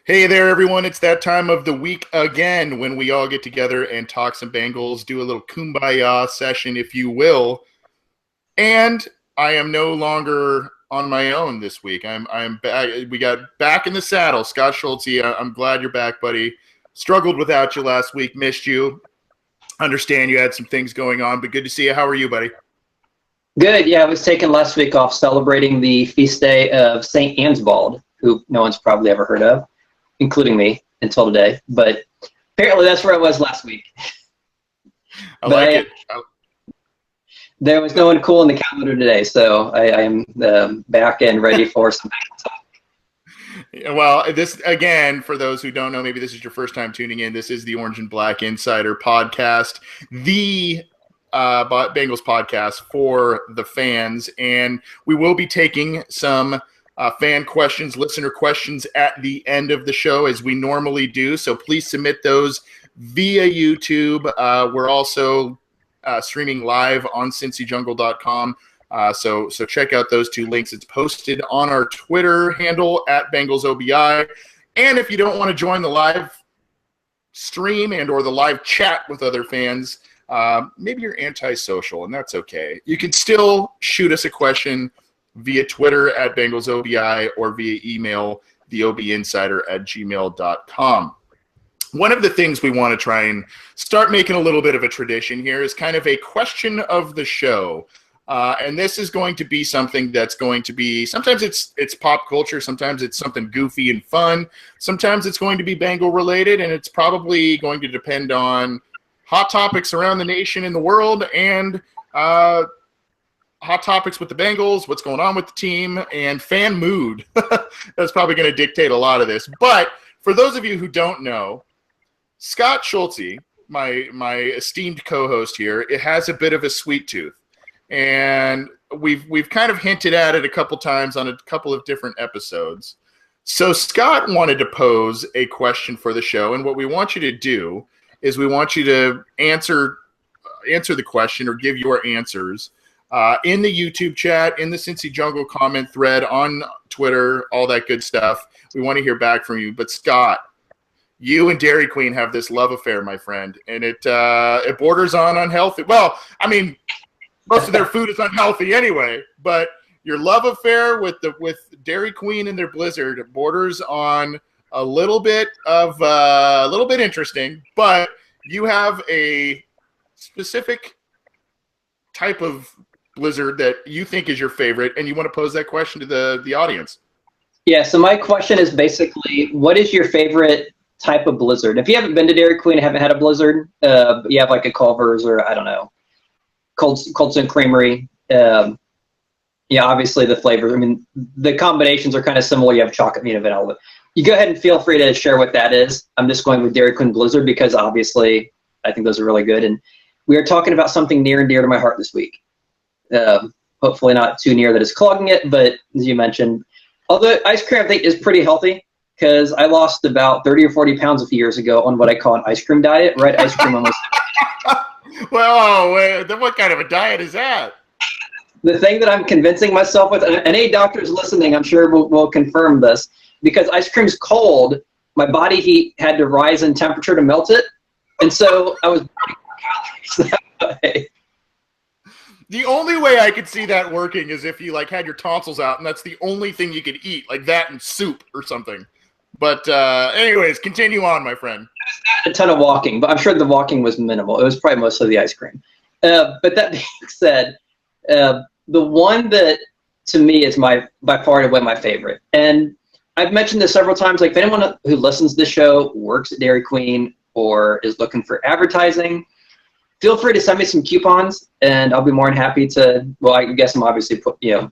Hey there, everyone. It's that time of the week again when we all get together and talk some Bengals, do a little kumbaya session, if you will. And I am no longer on my own this week. I'm back. We got back in the saddle. Scott Schulze, I'm glad you're back, buddy. Struggled without you last week. Missed you. Understand you had some things going on, but good to see you. How are you, buddy? Good. Yeah, I was taking last week off celebrating the feast day of St. Ansbald, who no one's probably ever heard of, including me until today. But apparently that's where I was last week. I like it. There was no one cool in the calendar today, so I am back and ready for some talk. Well, this, again, for those who don't know, maybe this is your first time tuning in, this is the Orange and Black Insider podcast, the Bengals podcast for the fans, and we will be taking some fan questions, listener questions at the end of the show as we normally do, so please submit those via YouTube. We're also streaming live on cincyjungle.com. So check out those two links. It's posted on our Twitter handle at BengalsOBI. And if you don't want to join the live stream and or the live chat with other fans, maybe you're antisocial, and that's okay. You can still shoot us a question via Twitter at BengalsOBI or via email, theobinsider@gmail.com. One of the things we want to try and start making a little bit of a tradition here is kind of a question of the show. And this is going to be something that's going to be, sometimes it's pop culture, sometimes it's something goofy and fun, sometimes it's going to be Bengal related, and it's probably going to depend on hot topics around the nation and the world, and hot topics with the Bengals, what's going on with the team, and fan mood. That's probably going to dictate a lot of this. But for those of you who don't know, Scott Schulze, my esteemed co-host here, it has a bit of a sweet tooth. And we've kind of hinted at it a couple times on a couple of different episodes. So Scott wanted to pose a question for the show, and what we want you to do is we want you to answer the question or give your answers in the YouTube chat, in the Cincy Jungle comment thread, on Twitter, all that good stuff. We want to hear back from you. But Scott, you and Dairy Queen have this love affair, my friend, and it borders on unhealthy. Well, I mean, most of their food is unhealthy anyway, but your love affair with Dairy Queen and their Blizzard borders on a little bit interesting. But you have a specific type of Blizzard that you think is your favorite, and you want to pose that question to the audience. Yeah. So my question is basically, what is your favorite type of Blizzard? If you haven't been to Dairy Queen and haven't had a Blizzard, you have like a Culver's or I don't know, Colson Creamery. Yeah, obviously the flavors. I mean, the combinations are kind of similar. You have chocolate, vanilla. You go ahead and feel free to share what that is. I'm just going with Dairy Queen Blizzard because obviously I think those are really good. And we are talking about something near and dear to my heart this week. Hopefully not too near that it's clogging it, but as you mentioned, although ice cream I think is pretty healthy, because I lost about 30 or 40 pounds a few years ago on what I call an ice cream diet, right? Ice cream almost. Well, then what kind of a diet is that? The thing that I'm convincing myself with, and any doctors listening, I'm sure will confirm this, because ice cream's cold, my body heat had to rise in temperature to melt it, and so I was burning calories that way. The only way I could see that working is if you had your tonsils out, and that's the only thing you could eat, like that and soup or something. But anyways, continue on, my friend. A ton of walking, but I'm sure the walking was minimal. It was probably mostly the ice cream. But that being said, the one that to me is by far and away my favorite, and I've mentioned this several times, like if anyone who listens to the show works at Dairy Queen or is looking for advertising, feel free to send me some coupons, and I'll be more than happy to. Well, I guess I'm obviously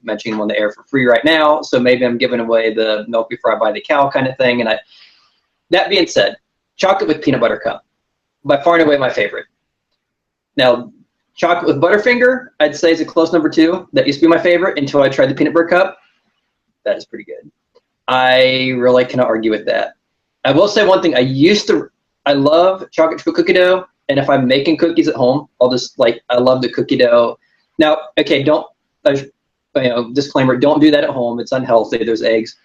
mentioning them on the air for free right now, so maybe I'm giving away the milk before I buy the cow kind of thing. And that being said, chocolate with peanut butter cup, by far and away my favorite. Now, chocolate with Butterfinger, I'd say is a close number 2. That used to be my favorite until I tried the peanut butter cup. That is pretty good. I really cannot argue with that. I will say one thing. I love chocolate chip cookie dough. And if I'm making cookies at home, I'll just I love the cookie dough. Now, okay, disclaimer, don't do that at home. It's unhealthy. There's eggs.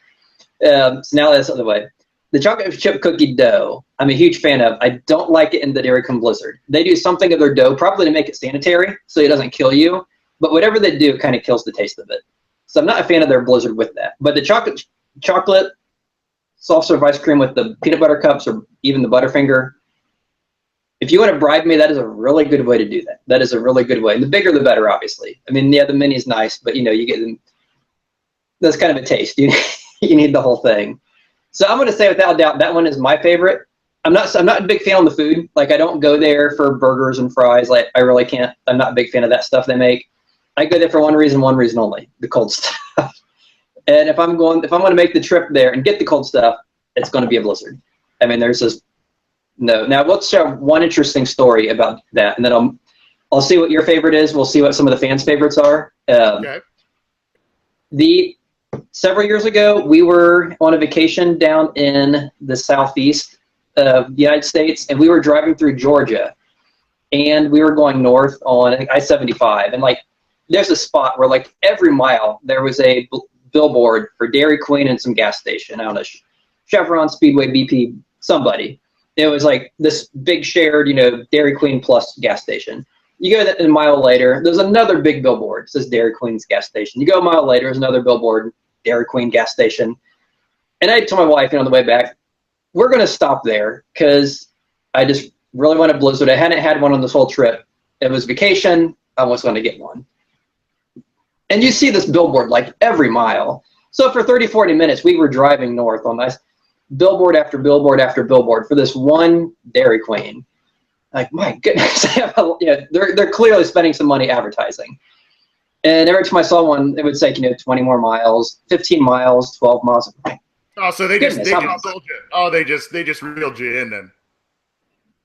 So now that's the other way. the chocolate chip cookie dough, I'm a huge fan of. I don't like it in the Dairy Queen Blizzard. They do something to their dough, probably to make it sanitary, so it doesn't kill you. But whatever they do, kind of kills the taste of it. So I'm not a fan of their Blizzard with that. But the chocolate soft serve ice cream with the peanut butter cups or even the Butterfinger, if you want to bribe me, that is a really good way to do that. That is a really good way. And the bigger, the better, obviously. I mean, yeah, the mini is nice, but, you get them. That's kind of a taste. You need the whole thing. So I'm going to say without a doubt that one is my favorite. I'm not a big fan of the food. Like, I don't go there for burgers and fries. Like, I really can't. I'm not a big fan of that stuff they make. I go there for one reason only: the cold stuff. And if I'm going to make the trip there and get the cold stuff, it's going to be a Blizzard. I mean, there's just no. Now let's share one interesting story about that, and then I'll see what your favorite is. We'll see what some of the fans' favorites are. Okay. Several years ago, we were on a vacation down in the southeast of the United States, and we were driving through Georgia, and we were going north on, I think, I-75, and like there's a spot where like every mile there was a billboard for Dairy Queen and some gas station. I don't know, Chevron, Speedway, BP, somebody. It was like this big shared, Dairy Queen plus gas station. You go a mile later, there's another big billboard. It says Dairy Queen's gas station. You go a mile later, there's another billboard, Dairy Queen gas station. And I told my wife, on the way back, we're going to stop there because I just really want a Blizzard. I hadn't had one on this whole trip. It was vacation. I was going to get one. And you see this billboard like every mile. So for 30, 40 minutes, we were driving north on this billboard after billboard after billboard for this one Dairy Queen. Like, my goodness, they're clearly spending some money advertising. And every time I saw one, it would say, 20 more miles, 15 miles, 12 miles. Oh, so they just sold you. Oh, they just reeled you in then.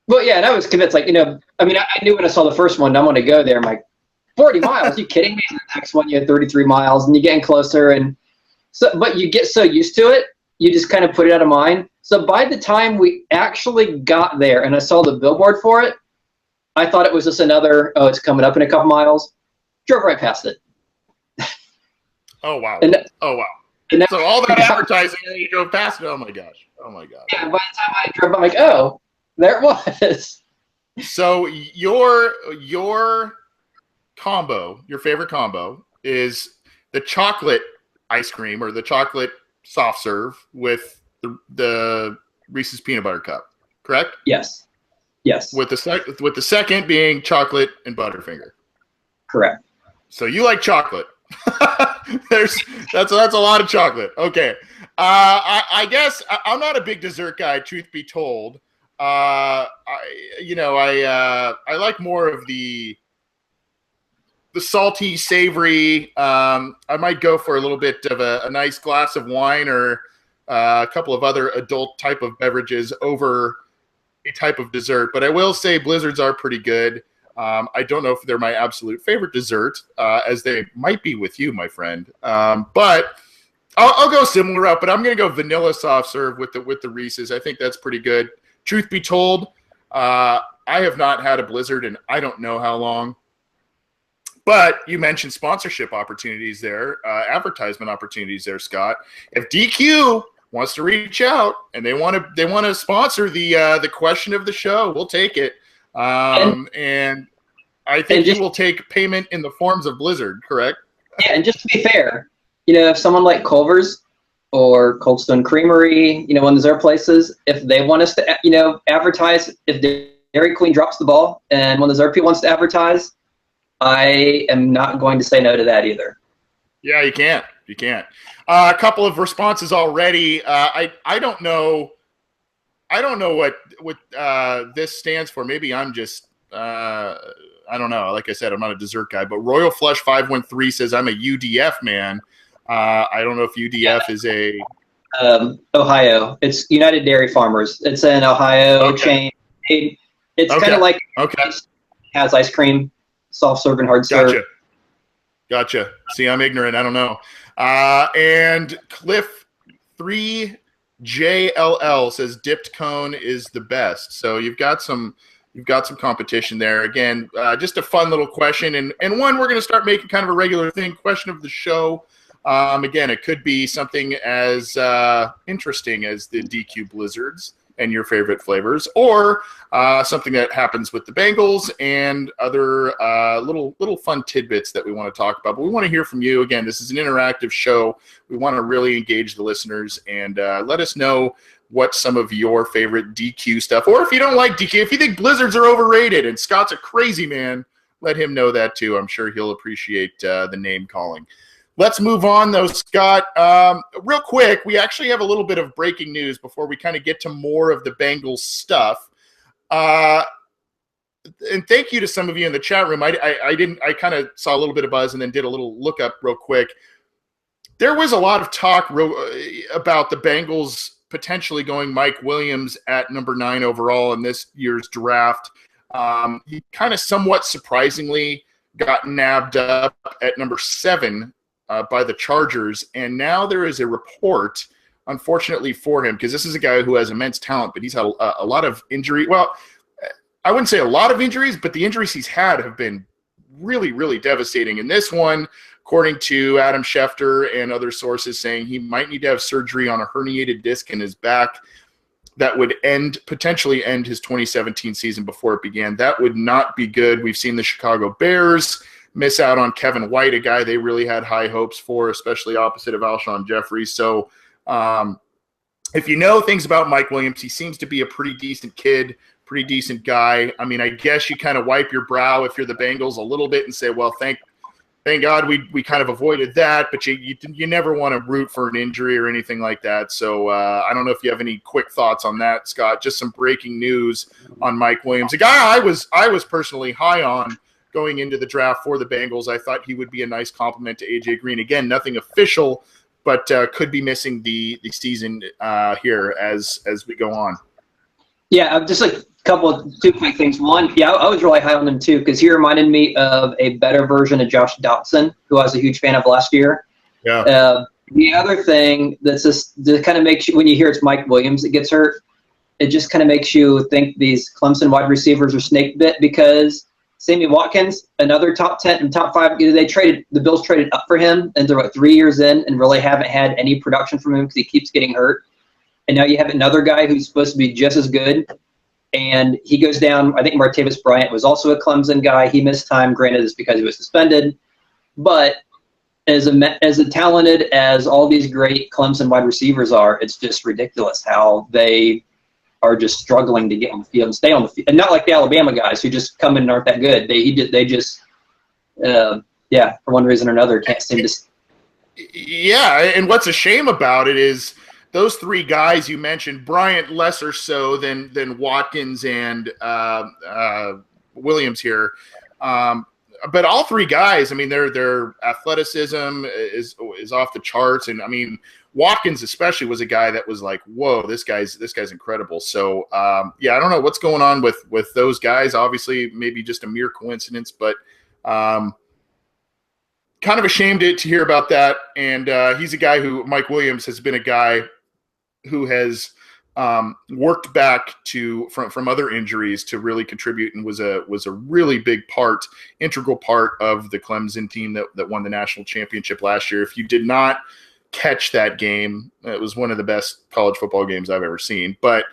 Well, yeah, and I was convinced, I knew when I saw the first one, I'm going to go there. I'm like, 40 miles? Are you kidding me? And the next one, you had 33 miles, and you're getting closer. And so, but you get so used to it, you just kind of put it out of mind. So by the time we actually got there and I saw the billboard for it, I thought it was just another, it's coming up in a couple miles. Drove right past it. Oh, wow. And so all that advertising, and you drove past it. Oh, my gosh. Oh, my God. Yeah, by the time I drove, I'm like, oh, there it was. So your combo, your favorite combo, is the chocolate ice cream or the chocolate soft serve with the Reese's peanut butter cup, correct? Yes. With the second being chocolate and Butterfinger. Correct. So you like chocolate. That's a lot of chocolate. Okay. I guess I'm not a big dessert guy, truth be told. I like more of the salty, savory. I might go for a little bit of a nice glass of wine or a couple of other adult type of beverages over a type of dessert. But I will say Blizzards are pretty good. I don't know if they're my absolute favorite dessert, as they might be with you, my friend. But I'll go similar up. But I'm going to go vanilla soft serve with the Reese's. I think that's pretty good. Truth be told, I have not had a Blizzard in I don't know how long. But you mentioned sponsorship opportunities there, advertisement opportunities there, Scott. If DQ wants to reach out and they want to sponsor the question of the show, we'll take it. And I think you will take payment in the forms of Blizzard, correct? Yeah, and just to be fair, if someone like Culver's or Cold Stone Creamery, one of their places, if they want us to, advertise, if Dairy Queen drops the ball and one of their people wants to advertise, I am not going to say no to that either. Yeah, you can't. A couple of responses already. I don't know what this stands for. Maybe I'm just I don't know. Like I said, I'm not a dessert guy. But Royal Flush 513 says I'm a UDF man. I don't know if UDF is a Ohio. It's United Dairy Farmers. It's an Ohio chain. It's kind of like has ice cream. Soft serve and hard serve. Gotcha. See, I'm ignorant. I don't know. And Cliff 3JLL says dipped cone is the best. So you've got some competition there. Again, just a fun little question and one we're going to start making kind of a regular thing. Question of the show. Again, it could be something as interesting as the DQ Blizzards and your favorite flavors, or something that happens with the Bengals and other little fun tidbits that we want to talk about. But we want to hear from you. Again, this is an interactive show. We want to really engage the listeners and let us know what some of your favorite DQ stuff, or if you don't like DQ, if you think Blizzards are overrated and Scott's a crazy man, let him know that too. I'm sure he'll appreciate the name calling. Let's move on, though, Scott. Real quick, we actually have a little bit of breaking news before we kind of get to more of the Bengals stuff. And thank you to some of you in the chat room. I kind of saw a little bit of buzz and then did a little look up real quick. There was a lot of talk about the Bengals potentially going Mike Williams at number 9 overall in this year's draft. He kind of somewhat surprisingly got nabbed up at number 7 by the Chargers, and now there is a report, unfortunately for him, because this is a guy who has immense talent, but he's had a lot of injury. Well, I wouldn't say a lot of injuries, but the injuries he's had have been really, really devastating. And this one, according to Adam Schefter and other sources, saying he might need to have surgery on a herniated disc in his back that would potentially end his 2017 season before it began. That would not be good. We've seen the Chicago Bears miss out on Kevin White, a guy they really had high hopes for, especially opposite of Alshon Jeffrey. So if you know things about Mike Williams, he seems to be a pretty decent kid, pretty decent guy. I mean, I guess you kind of wipe your brow if you're the Bengals a little bit and say, well, thank God we kind of avoided that, but you never want to root for an injury or anything like that. So I don't know if you have any quick thoughts on that, Scott. Just some breaking news on Mike Williams, a guy I was personally high on going into the draft for the Bengals. I thought he would be a nice compliment to A.J. Green. Again, nothing official, but could be missing the season here as we go on. Yeah, just like two quick things. One, yeah, I was really high on him too because he reminded me of a better version of Josh Dotson, who I was a huge fan of last year. Yeah. The other thing that kind of makes you, when you hear it's Mike Williams that gets hurt, it just kind of makes you think these Clemson wide receivers are snake bit because Sammy Watkins, another top 10 and top 5, the Bills traded up for him, and they're 3 years in and really haven't had any production from him because he keeps getting hurt. And now you have another guy who's supposed to be just as good, and he goes down. I think Martavis Bryant was also a Clemson guy. He missed time. Granted, it's because he was suspended. But as talented as all these great Clemson wide receivers are, it's just ridiculous how they are just struggling to get on the field and stay on the field. And not like the Alabama guys who just come in and aren't that good. They just, for one reason or another, can't seem to. Yeah, and what's a shame about it is those 3 guys you mentioned, Bryant lesser so than Watkins and Williams here. But all 3 guys, I mean, their athleticism is off the charts, and I mean, Watkins especially was a guy that was like, whoa, this guy's incredible. So I don't know what's going on with those guys. Obviously, maybe just a mere coincidence, but kind of ashamed to hear about that. And he's a guy who, Mike Williams, has been a guy who has worked back from other injuries to really contribute, and was a really big integral part of the Clemson team that won the national championship last year. If you did not catch that game, it was one of the best college football games I've ever seen. But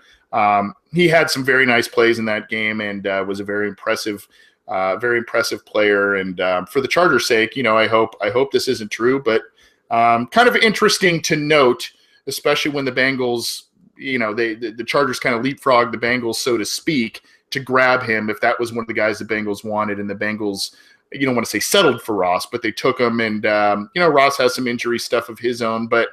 he had some very nice plays in that game, and was a very impressive player. And for the Chargers' sake, I hope this isn't true, but kind of interesting to note, especially when the Bengals, the Chargers kind of leapfrogged the Bengals, so to speak, to grab him. If that was one of the guys the Bengals wanted, and the Bengals, you don't want to say settled for Ross, but they took him. And Ross has some injury stuff of his own, but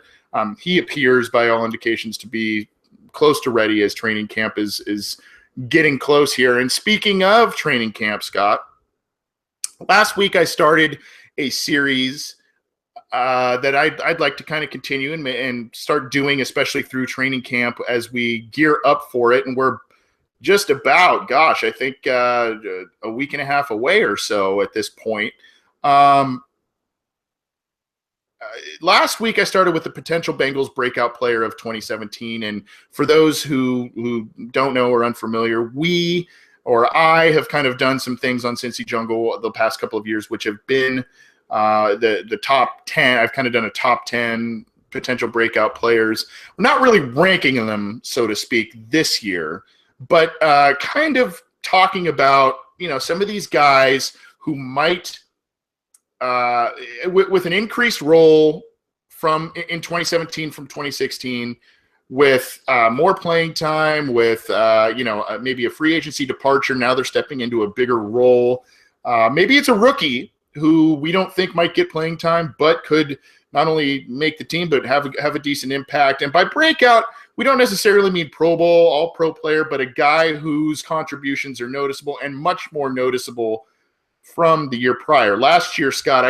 he appears, by all indications, to be close to ready as training camp is getting close here. And speaking of training camp, Scott, last week I started a series that I'd like to kind of continue and start doing, especially through training camp as we gear up for it. And we're just about, I think a week and a half away or so at this point. Last week I started with the potential Bengals breakout player of 2017. And for those who don't know or unfamiliar, I have kind of done some things on Cincy Jungle the past couple of years, which have been the top 10. I've kind of done a top 10 potential breakout players. We're not really ranking them, so to speak, this year, but kind of talking about, some of these guys who might, with an increased role in 2017 from 2016, with more playing time, with maybe a free agency departure. Now they're stepping into a bigger role. Maybe it's a rookie who we don't think might get playing time, but could not only make the team, but have a decent impact. And by breakout, we don't necessarily mean Pro Bowl, all-pro player, but a guy whose contributions are noticeable and much more noticeable from the year prior. Last year, Scott,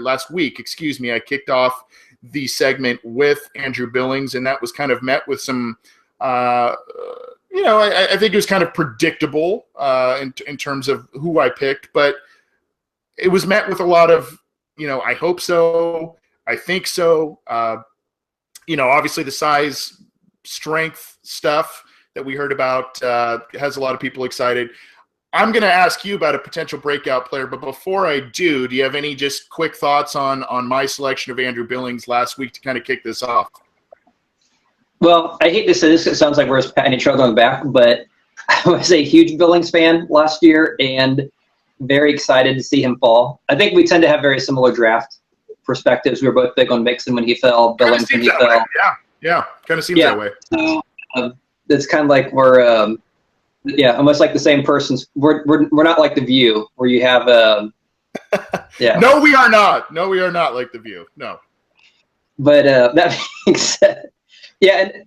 last week, I kicked off the segment with Andrew Billings, and that was kind of met with some, I think it was kind of predictable in terms of who I picked, but it was met with a lot of, I hope so, I think so. Obviously the size, strength stuff that we heard about has a lot of people excited. I'm going to ask you about a potential breakout player, but before I do you have any just quick thoughts on my selection of Andrew Billings last week to kind of kick this off? Well, I hate to say this, it sounds like we're just patting each other on the back, but I was a huge Billings fan last year and very excited to see him fall. I think we tend to have very similar draft perspectives. We were both big on Mixon when he fell, Billings when he fell. Way. Yeah, kind of seems that way. So it's kind of like we're almost like the same persons. We're not like The View, where you have No, we are not like The View. No. But that being said, and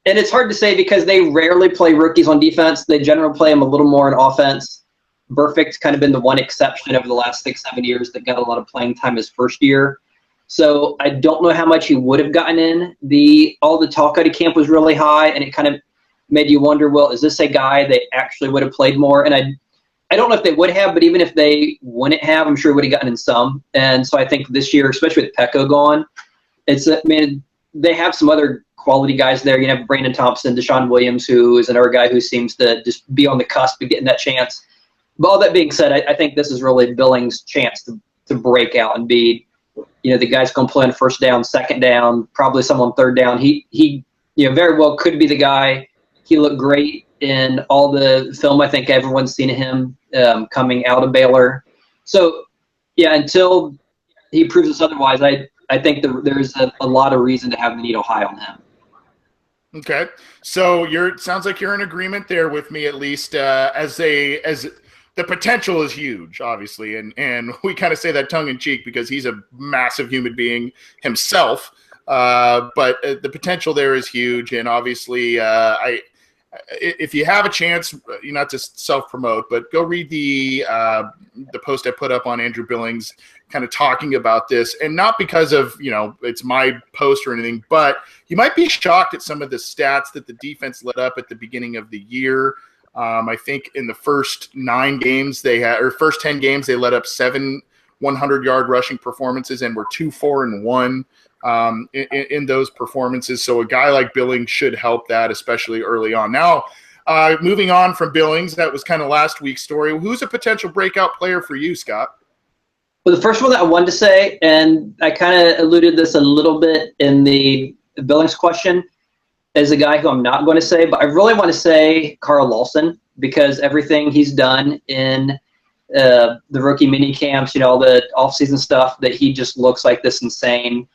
it's hard to say because they rarely play rookies on defense. They generally play them a little more on offense. Burfict's kind of been the one exception over the last 6-7 years that got a lot of playing time his first year. So I don't know how much he would have gotten in. All the talk out of camp was really high, and it kind of made you wonder, well, is this a guy that actually would have played more? And I don't know if they would have, but even if they wouldn't have, I'm sure he would have gotten in some. And so I think this year, especially with Pecco gone, they have some other quality guys there. You have Brandon Thompson, Deshaun Williams, who is another guy who seems to just be on the cusp of getting that chance. But all that being said, I think this is really Billings' chance to break out and be, the guy's going to play on first down, second down, probably some on third down. He very well could be the guy. He looked great in all the film I think everyone's seen of him coming out of Baylor. So, until he proves us otherwise, I think there's a lot of reason to have the needle high on him. Okay, so it sounds like you're in agreement there with me, at least as the potential is huge, obviously, and we kind of say that tongue in cheek because he's a massive human being himself. But the potential there is huge, and obviously, if you have a chance, not to self-promote, but go read the post I put up on Andrew Billings, kind of talking about this, and not because of it's my post or anything, but you might be shocked at some of the stats that the defense let up at the beginning of the year. I think in the first 10 games they let up 7 100-yard rushing performances and were 2-4-1 in those performances. So a guy like Billings should help that, especially early on. Now, moving on from Billings, that was kind of last week's story. Who's a potential breakout player for you, Scott? Well, the first one that I wanted to say, and I kind of alluded this a little bit in the Billings question, is a guy who I'm not going to say, but I really want to say Carl Lawson, because everything he's done in the rookie mini camps, all the offseason stuff, that he just looks like this insane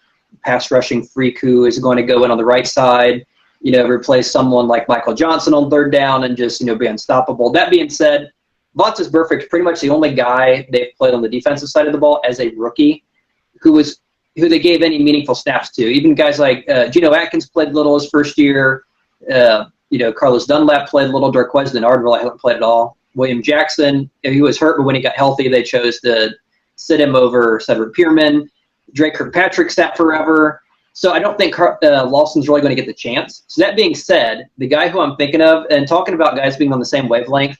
pass rushing freak who is going to go in on the right side, replace someone like Michael Johnson on third down and just, be unstoppable. That being said, Vontaze Burfict, pretty much the only guy they've played on the defensive side of the ball as a rookie who they gave any meaningful snaps to. Even guys like Geno Atkins played little his first year. Carlos Dunlap played little. Darqueze Dennard really hasn't played at all. William Jackson, he was hurt, but when he got healthy, they chose to sit him over Cedric Pierman. Drake Kirkpatrick sat forever. So I don't think Lawson's really going to get the chance. So that being said, the guy who I'm thinking of, and talking about guys being on the same wavelength,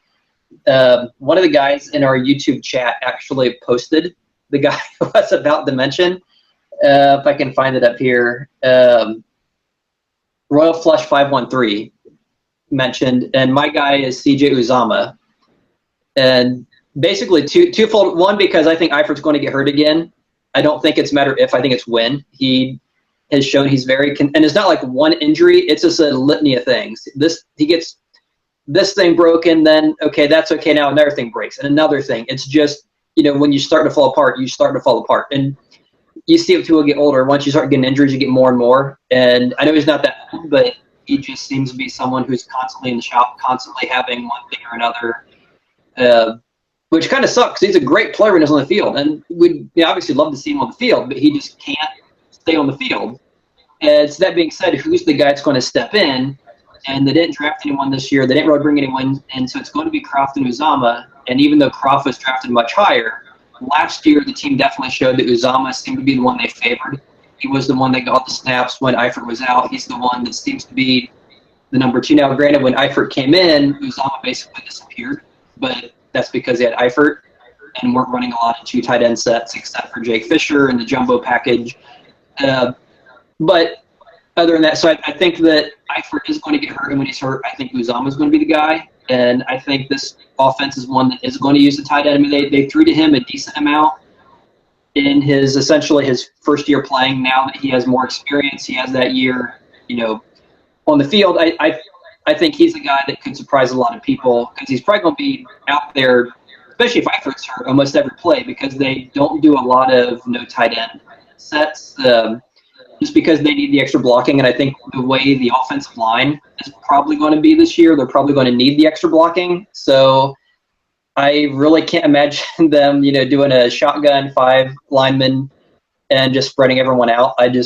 one of the guys in our YouTube chat actually posted the guy who I was about to mention. If I can find it up here, Royal Flush 513 mentioned, and my guy is CJ Uzomah. And basically twofold. One, because I think Eifert's going to get hurt again, I don't think it's a matter if, I think it's when. He has shown he's very and it's not like one injury, it's just a litany of things. He gets this thing broken, then okay, that's okay, now another thing breaks, and another thing. It's just, when you start to fall apart, you start to fall apart. And you see if people get older, once you start getting injuries, you get more and more. And I know he's not that old, but he just seems to be someone who's constantly in the shop, constantly having one thing or another, which kind of sucks. He's a great player when he's on the field, and we'd obviously love to see him on the field, but he just can't stay on the field. And so that being said, who's the guy that's going to step in? And they didn't draft anyone this year. They didn't really bring anyone, and so it's going to be Croft and Uzomah. And even though Croft was drafted much higher, last year the team definitely showed that Uzomah seemed to be the one they favored. He was the one that got the snaps when Eifert was out. He's the one that seems to be the number 2. Now, granted, when Eifert came in, Uzomah basically disappeared, but that's because they had Eifert and weren't running a lot of 2 tight end sets except for Jake Fisher and the jumbo package. But other than that, so I think that Eifert is going to get hurt, and when he's hurt, I think Uzomah is going to be the guy. And I think this offense is one that is going to use the tight end. I mean, they threw to him a decent amount in essentially his first year playing. Now that he has more experience, he has that year, on the field. I think he's a guy that could surprise a lot of people, because he's probably going to be out there, especially if Eifert's hurt, almost every play, because they don't do a lot of no tight end sets. Just because they need the extra blocking, and I think the way the offensive line is probably going to be this year, they're probably going to need the extra blocking. So I really can't imagine them, doing a shotgun 5 linemen and just spreading everyone out. And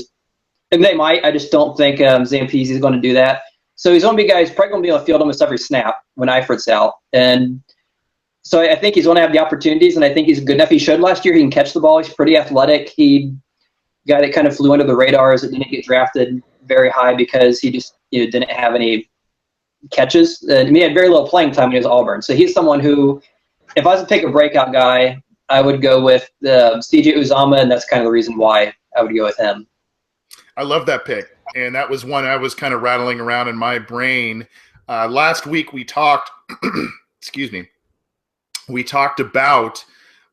they might. I just don't think Zampese is going to do that. So he's going to be probably going to be on the field almost every snap when Eifert's out. And so I think he's going to have the opportunities, and I think he's good enough. He showed last year he can catch the ball. He's pretty athletic. Guy that kind of flew under the radars, that didn't get drafted very high because he just didn't have any catches. He had very little playing time when he was at Auburn. So he's someone who, if I was to pick a breakout guy, I would go with CJ Uzomah, and that's kind of the reason why I would go with him. I love that pick, and that was one I was kind of rattling around in my brain. Last week we talked – excuse me – we talked about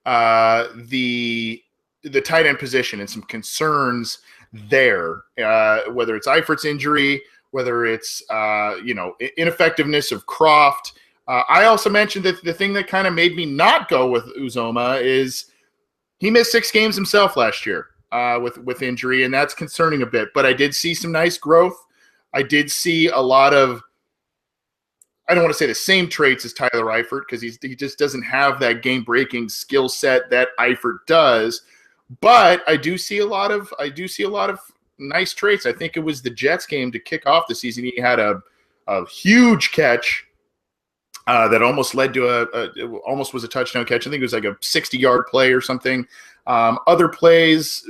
the tight end position and some concerns there, whether it's Eifert's injury, whether it's, ineffectiveness of Croft. I also mentioned that the thing that kind of made me not go with Uzomah is he missed 6 games himself last year with injury, and that's concerning a bit. But I did see some nice growth. I did see a lot of, I don't want to say the same traits as Tyler Eifert, because he just doesn't have that game-breaking skill set that Eifert does. But I do see a lot of nice traits. I think it was the Jets game to kick off the season. He had a huge catch that almost led to almost was a touchdown catch. I think it was like a 60-yard play or something. Other plays,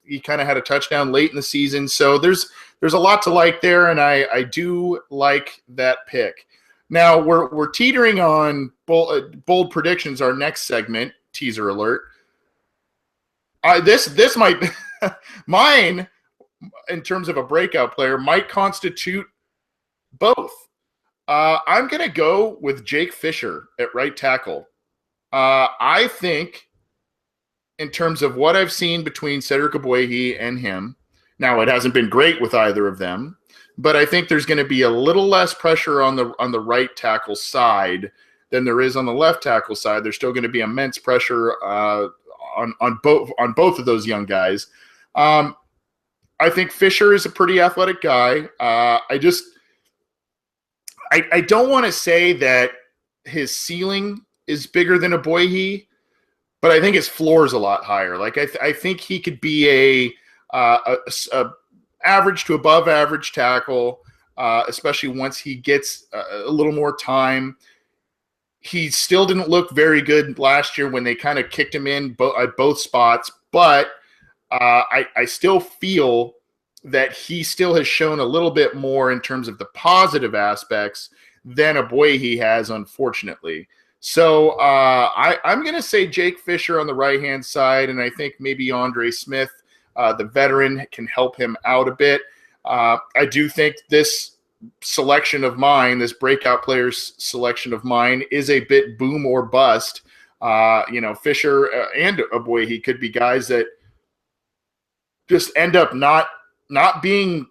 he kind of had a touchdown late in the season. So there's a lot to like there, and I do like that pick. Now we're teetering on bold predictions. Our next segment, teaser alert. This might mine, in terms of a breakout player, might constitute both. I'm going to go with Jake Fisher at right tackle. I think, in terms of what I've seen between Cedric Ogbuehi and him, now it hasn't been great with either of them, but I think there's going to be a little less pressure on the right tackle side than there is on the left tackle side. There's still going to be immense pressure on both of those young guys. I think Fisher is a pretty athletic guy. I don't want to say that his ceiling is bigger than Ogbuehi, but I think his floor is a lot higher. Like I think he could be a average to above average tackle, especially once he gets a little more time. He still didn't look very good last year when they kind of kicked him in at both spots, but I still feel that he still has shown a little bit more in terms of the positive aspects than Ogbuehi has, unfortunately. So I'm going to say Jake Fisher on the right-hand side, and I think maybe Andre Smith, the veteran, can help him out a bit. I do think this selection of mine, this breakout players selection of mine, is a bit boom or bust. Fisher and Ogbuehi could be guys that just end up not being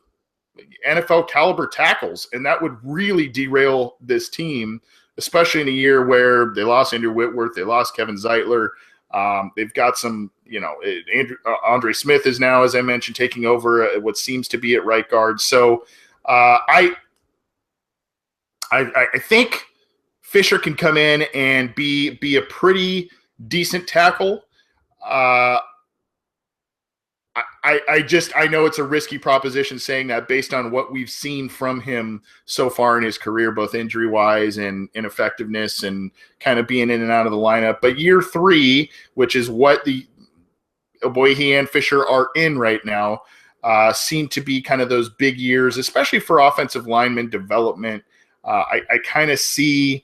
NFL caliber tackles, and that would really derail this team, especially in a year where they lost Andrew Whitworth, they lost Kevin Zeitler. They've got some, Andre Smith is now, as I mentioned, taking over what seems to be at right guard. So I think Fisher can come in and be a pretty decent tackle. I know it's a risky proposition saying that based on what we've seen from him so far in his career, both injury-wise and ineffectiveness and kind of being in and out of the lineup. But year 3, which is what the Ogbuehi and Fisher are in right now, seem to be kind of those big years, especially for offensive lineman development. I kind of see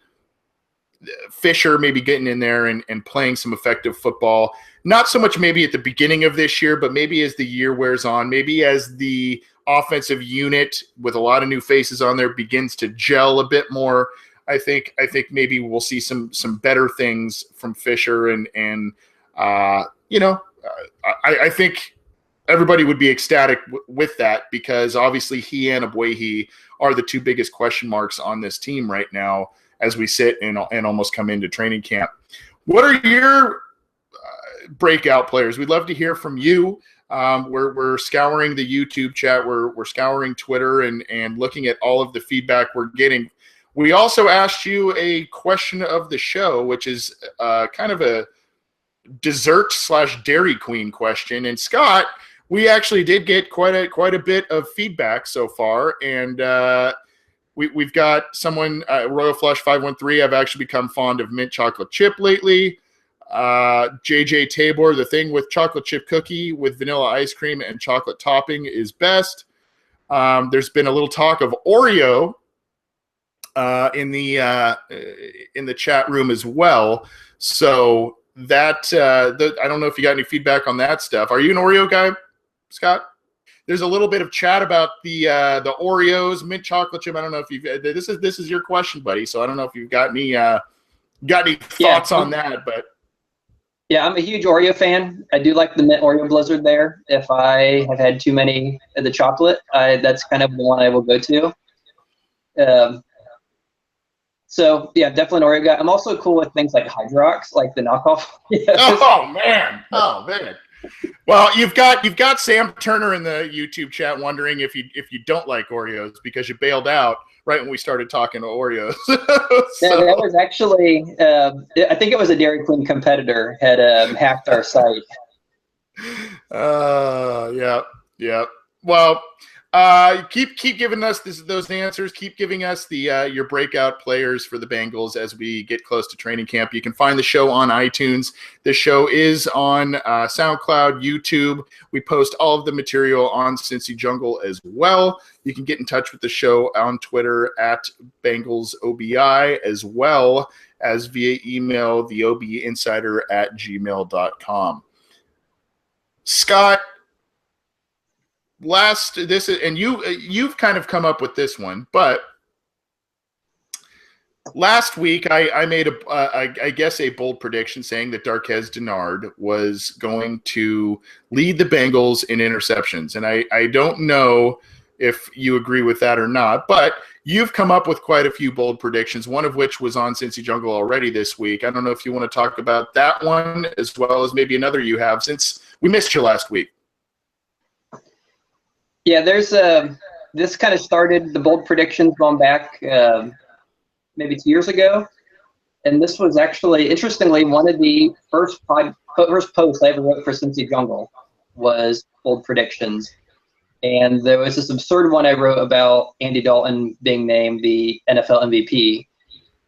Fisher maybe getting in there and playing some effective football. Not so much maybe at the beginning of this year, but maybe as the year wears on, maybe as the offensive unit with a lot of new faces on there begins to gel a bit more. I think maybe we'll see some better things from Fisher, and I think everybody would be ecstatic with that, because obviously he and Ogbuehi are the two biggest question marks on this team right now as we sit and almost come into training camp. What are your breakout players? We'd love to hear from you. We're scouring the YouTube chat. We're scouring Twitter and looking at all of the feedback we're getting. We also asked you a question of the show, which is kind of a dessert/Dairy Queen question. And Scott, we actually did get quite a bit of feedback so far, and we've got someone, Royal Flush 513. I've actually become fond of mint chocolate chip lately. JJ Tabor, the thing with chocolate chip cookie with vanilla ice cream and chocolate topping is best. There's been a little talk of Oreo in the chat room as well. So that I don't know if you got any feedback on that stuff. Are you an Oreo guy, Scott? There's a little bit of chat about the Oreos, mint chocolate chip. I don't know if you've this is your question, buddy. So I don't know if you've got any thoughts on that, but. Yeah, I'm a huge Oreo fan. I do like the mint Oreo Blizzard there. If I have had too many of the chocolate, that's kind of the one I will go to. So, yeah, definitely an Oreo guy. I'm also cool with things like Hydrox, like the knockoff. Oh, man. Well, you've got Sam Turner in the YouTube chat wondering if you don't like Oreos because you bailed out right when we started talking to Oreos. Yeah, that was actually, I think it was a Dairy Queen competitor had hacked our site. Yeah. Well, keep giving us those answers. Keep giving us the your breakout players for the Bengals as we get close to training camp. You can find the show on iTunes. The show is on SoundCloud, YouTube. We post all of the material on Cincy Jungle as well. You can get in touch with the show on Twitter at BengalsOBI, as well as via email, theobinsider@gmail.com. Scott, you've kind of come up with this one, but last week I made I guess a bold prediction saying that Darqueze Dennard was going to lead the Bengals in interceptions, and I don't know if you agree with that or not, but you've come up with quite a few bold predictions, one of which was on Cincy Jungle already this week. I don't know if you want to talk about that one as well as maybe another you have, since we missed you last week. Yeah, there's this kind of started the bold predictions going back maybe 2 years ago, and this was actually, interestingly, one of the first posts I ever wrote for Cincy Jungle was bold predictions, and there was this absurd one I wrote about Andy Dalton being named the NFL MVP,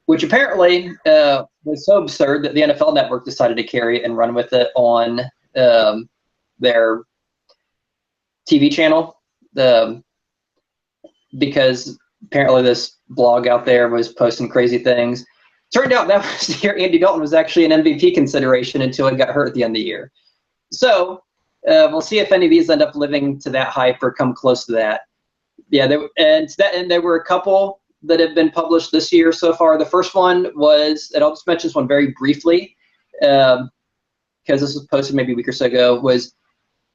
which apparently was so absurd that the NFL Network decided to carry it and run with it on their TV channel. Because apparently this blog out there was posting crazy things. Turned out that was the year Andy Dalton was actually an MVP consideration until he got hurt at the end of the year. So we'll see if any of these end up living to that hype or come close to that. Yeah, and there were a couple that have been published this year so far. The first one was, and I'll just mention this one very briefly, because this was posted maybe a week or so ago, was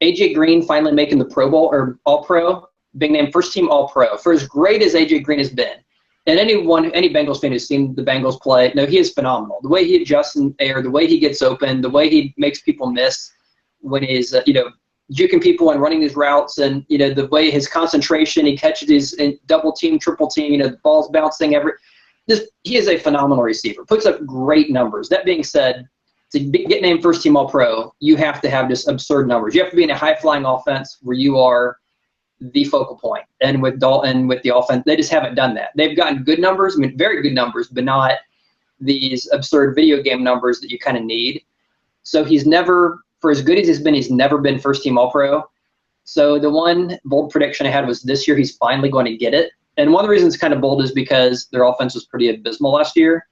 A.J. Green finally making the Pro Bowl or All-Pro, being named first-team All-Pro. For as great as A.J. Green has been, and any Bengals fan who's seen the Bengals play, no, he is phenomenal. The way he adjusts in air, the way he gets open, the way he makes people miss when he's, juking people and running these routes, and, the way his concentration, he catches these double team, triple team, the ball's bouncing he is a phenomenal receiver, puts up great numbers. That being said, to get named first-team All-Pro, you have to have just absurd numbers. You have to be in a high-flying offense where you are the focal point. And with Dalton, with the offense, they just haven't done that. They've gotten good numbers, very good numbers, but not these absurd video game numbers that you kind of need. So he's never, for as good as he's never been first-team All-Pro. So the one bold prediction I had was this year he's finally going to get it. And one of the reasons it's kind of bold is because their offense was pretty abysmal last year.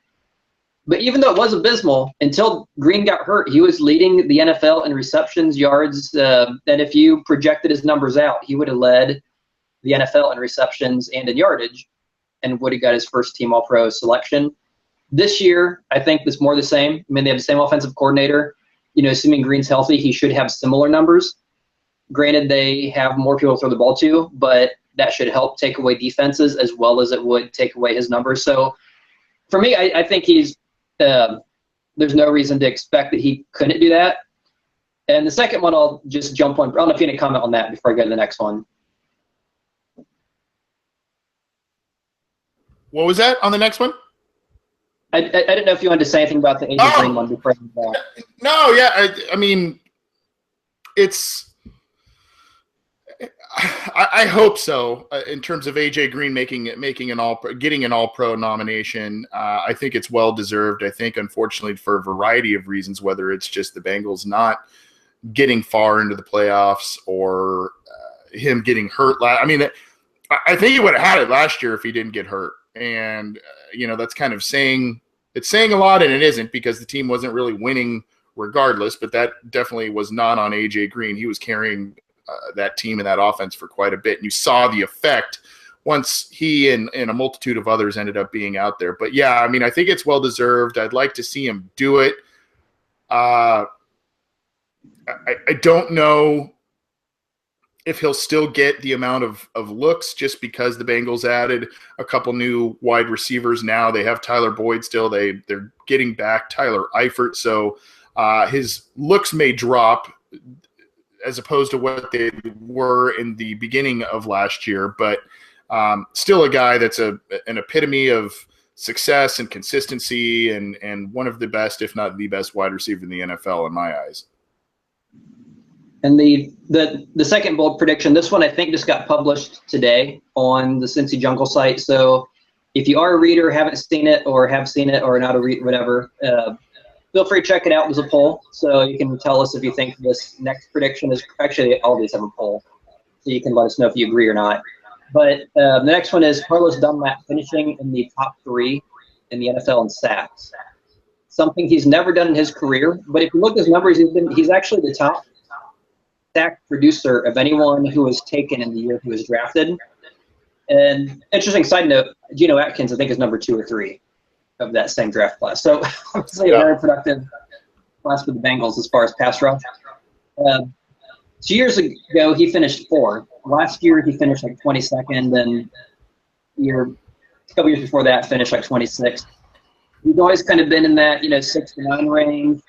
But even though it was abysmal, until Green got hurt, he was leading the NFL in receptions, yards, and if you projected his numbers out, he would have led the NFL in receptions and in yardage and would have got his first-team All-Pro selection. This year, I think it's more the same. I mean, they have the same offensive coordinator. Assuming Green's healthy, he should have similar numbers. Granted, they have more people to throw the ball to, but that should help take away defenses as well as it would take away his numbers. So for me, I think he's there's no reason to expect that he couldn't do that. And the second one, I'll just jump on. I don't know if you want to comment on that before I go to the next one. What was that on the next one? I didn't know if you wanted to say anything about the A.J. Green one before I move on. No, yeah. I mean, it's – I hope so. In terms of A.J. Green getting an All-Pro nomination, I think it's well deserved. I think, unfortunately, for a variety of reasons, whether it's just the Bengals not getting far into the playoffs or him getting hurt. I think he would have had it last year if he didn't get hurt, and that's kind of saying a lot, and it isn't because the team wasn't really winning regardless. But that definitely was not on A.J. Green. He was carrying that team and that offense for quite a bit. And you saw the effect once he and a multitude of others ended up being out there. But yeah, I think it's well deserved. I'd like to see him do it. I don't know if he'll still get the amount of looks just because the Bengals added a couple new wide receivers. Now they have Tyler Boyd still. They're getting back Tyler Eifert. So his looks may drop as opposed to what they were in the beginning of last year, but still a guy that's an epitome of success and consistency and one of the best, if not the best wide receiver in the NFL in my eyes. And the second bold prediction, this one I think just got published today on the Cincy Jungle site. So if you are a reader, haven't seen it or have seen it or not a reader, whatever, feel free to check it out. There's a poll, so you can tell us if you think this next prediction is – actually, all these have a poll, so you can let us know if you agree or not. But the next one is Carlos Dunlap finishing in the top 3 in the NFL in sacks. Something he's never done in his career, but if you look at his numbers, he's actually the top sack producer of anyone who was taken in the year he was drafted. And interesting side note, Geno Atkins, I think, is number 2 or 3 of that same draft class. So obviously a very productive class for the Bengals as far as pass rush. 2 years ago, he finished 4th. Last year, he finished like 22nd, and a couple years before that, finished like 26th. He's always kind of been in that 6 to 9 range.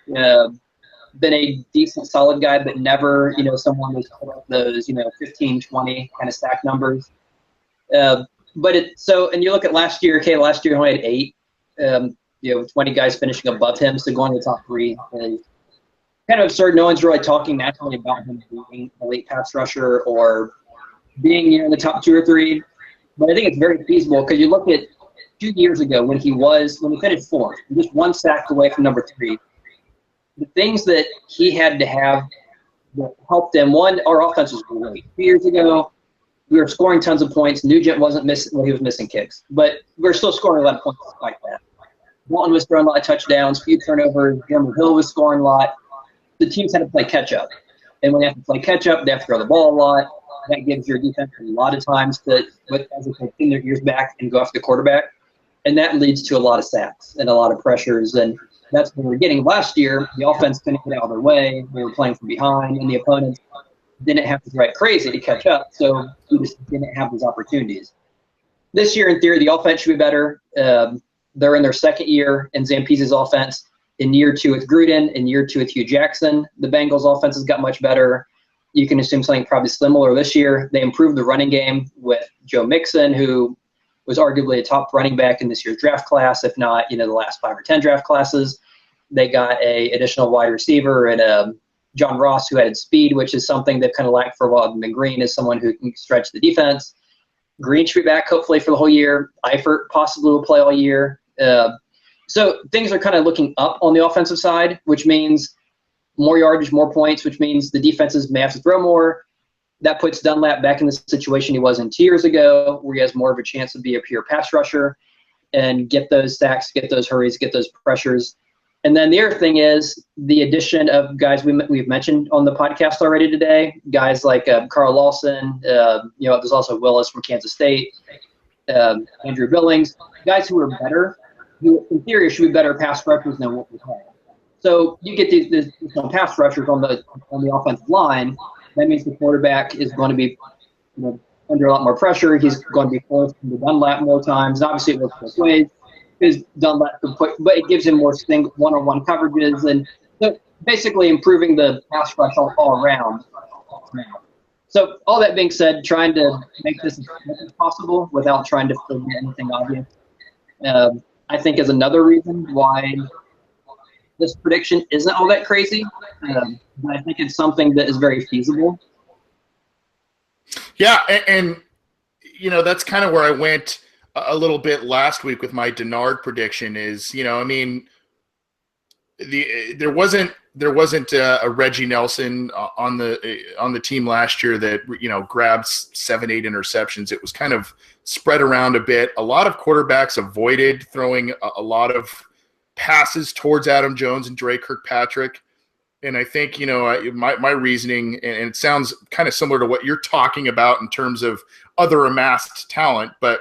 Been a decent, solid guy, but never someone who's put up those 15, 20 kind of sack numbers. And you look at last year. Okay, last year he only had 8. 20 guys finishing above him, so going to the top 3 is kind of absurd. No one's really talking nationally about him being a late pass rusher or being in the top 2 or 3. But I think it's very feasible because you look at 2 years ago when he finished 4th, just 1 sack away from number 3. The things that he had to have that helped him, one, our offense was great. 2 years ago, we were scoring tons of points. Nugent wasn't missing, he was missing kicks. But we were still scoring a lot of points despite that. Dalton was throwing a lot of touchdowns, few turnovers. Jeremy Hill was scoring a lot. The teams had to play catch-up. And when they have to play catch-up, they have to throw the ball a lot. That gives your defense a lot of times to pin their ears back and go after the quarterback. And that leads to a lot of sacks and a lot of pressures. And that's what we were getting last year. The offense couldn't get out of their way. They were playing from behind, and the opponents didn't have to drive crazy to catch up, so he just didn't have those opportunities. This year, in theory, the offense should be better. They're in their second year in Zampese's offense. In year 2 with Gruden, in year 2 with Hugh Jackson, the Bengals offense has got much better. You can assume something probably similar this year. They improved the running game with Joe Mixon, who was arguably a top running back in this year's draft class, if not, the last 5 or 10 draft classes. They got a additional wide receiver and John Ross, who added speed, which is something they've kind of lacked for a while. And then Green is someone who can stretch the defense. Green should be back hopefully for the whole year. Eifert possibly will play all year. So things are kind of looking up on the offensive side, which means more yardage, more points, which means the defenses may have to throw more. That puts Dunlap back in the situation he was in 2 years ago, where he has more of a chance to be a pure pass rusher and get those sacks, get those hurries, get those pressures. And then the other thing is the addition of guys we've mentioned on the podcast already today, guys like Carl Lawson, there's also Willis from Kansas State, Andrew Billings, guys who are better, who in theory should be better pass rushers than what we have. So you get these pass rushers on the offensive line. That means the quarterback is going to be under a lot more pressure. He's going to be forced to Dunlap more times. And obviously, it works both ways because Dunlap can put, but it gives him more one-on-one coverages and so basically improving the pass rush all around. So all that being said, trying to make this as much as possible without trying to forget anything obvious, I think is another reason why this prediction isn't all that crazy. But I think it's something that is very feasible. Yeah, and that's kind of where I went a little bit last week with my Denard prediction. Is there wasn't a Reggie Nelson on the team last year that grabs 7-8 interceptions. It was kind of spread around a bit. A lot of quarterbacks avoided throwing a lot of passes towards Adam Jones and Dre Kirkpatrick. And I think, my reasoning, and it sounds kind of similar to what you're talking about in terms of other amassed talent, but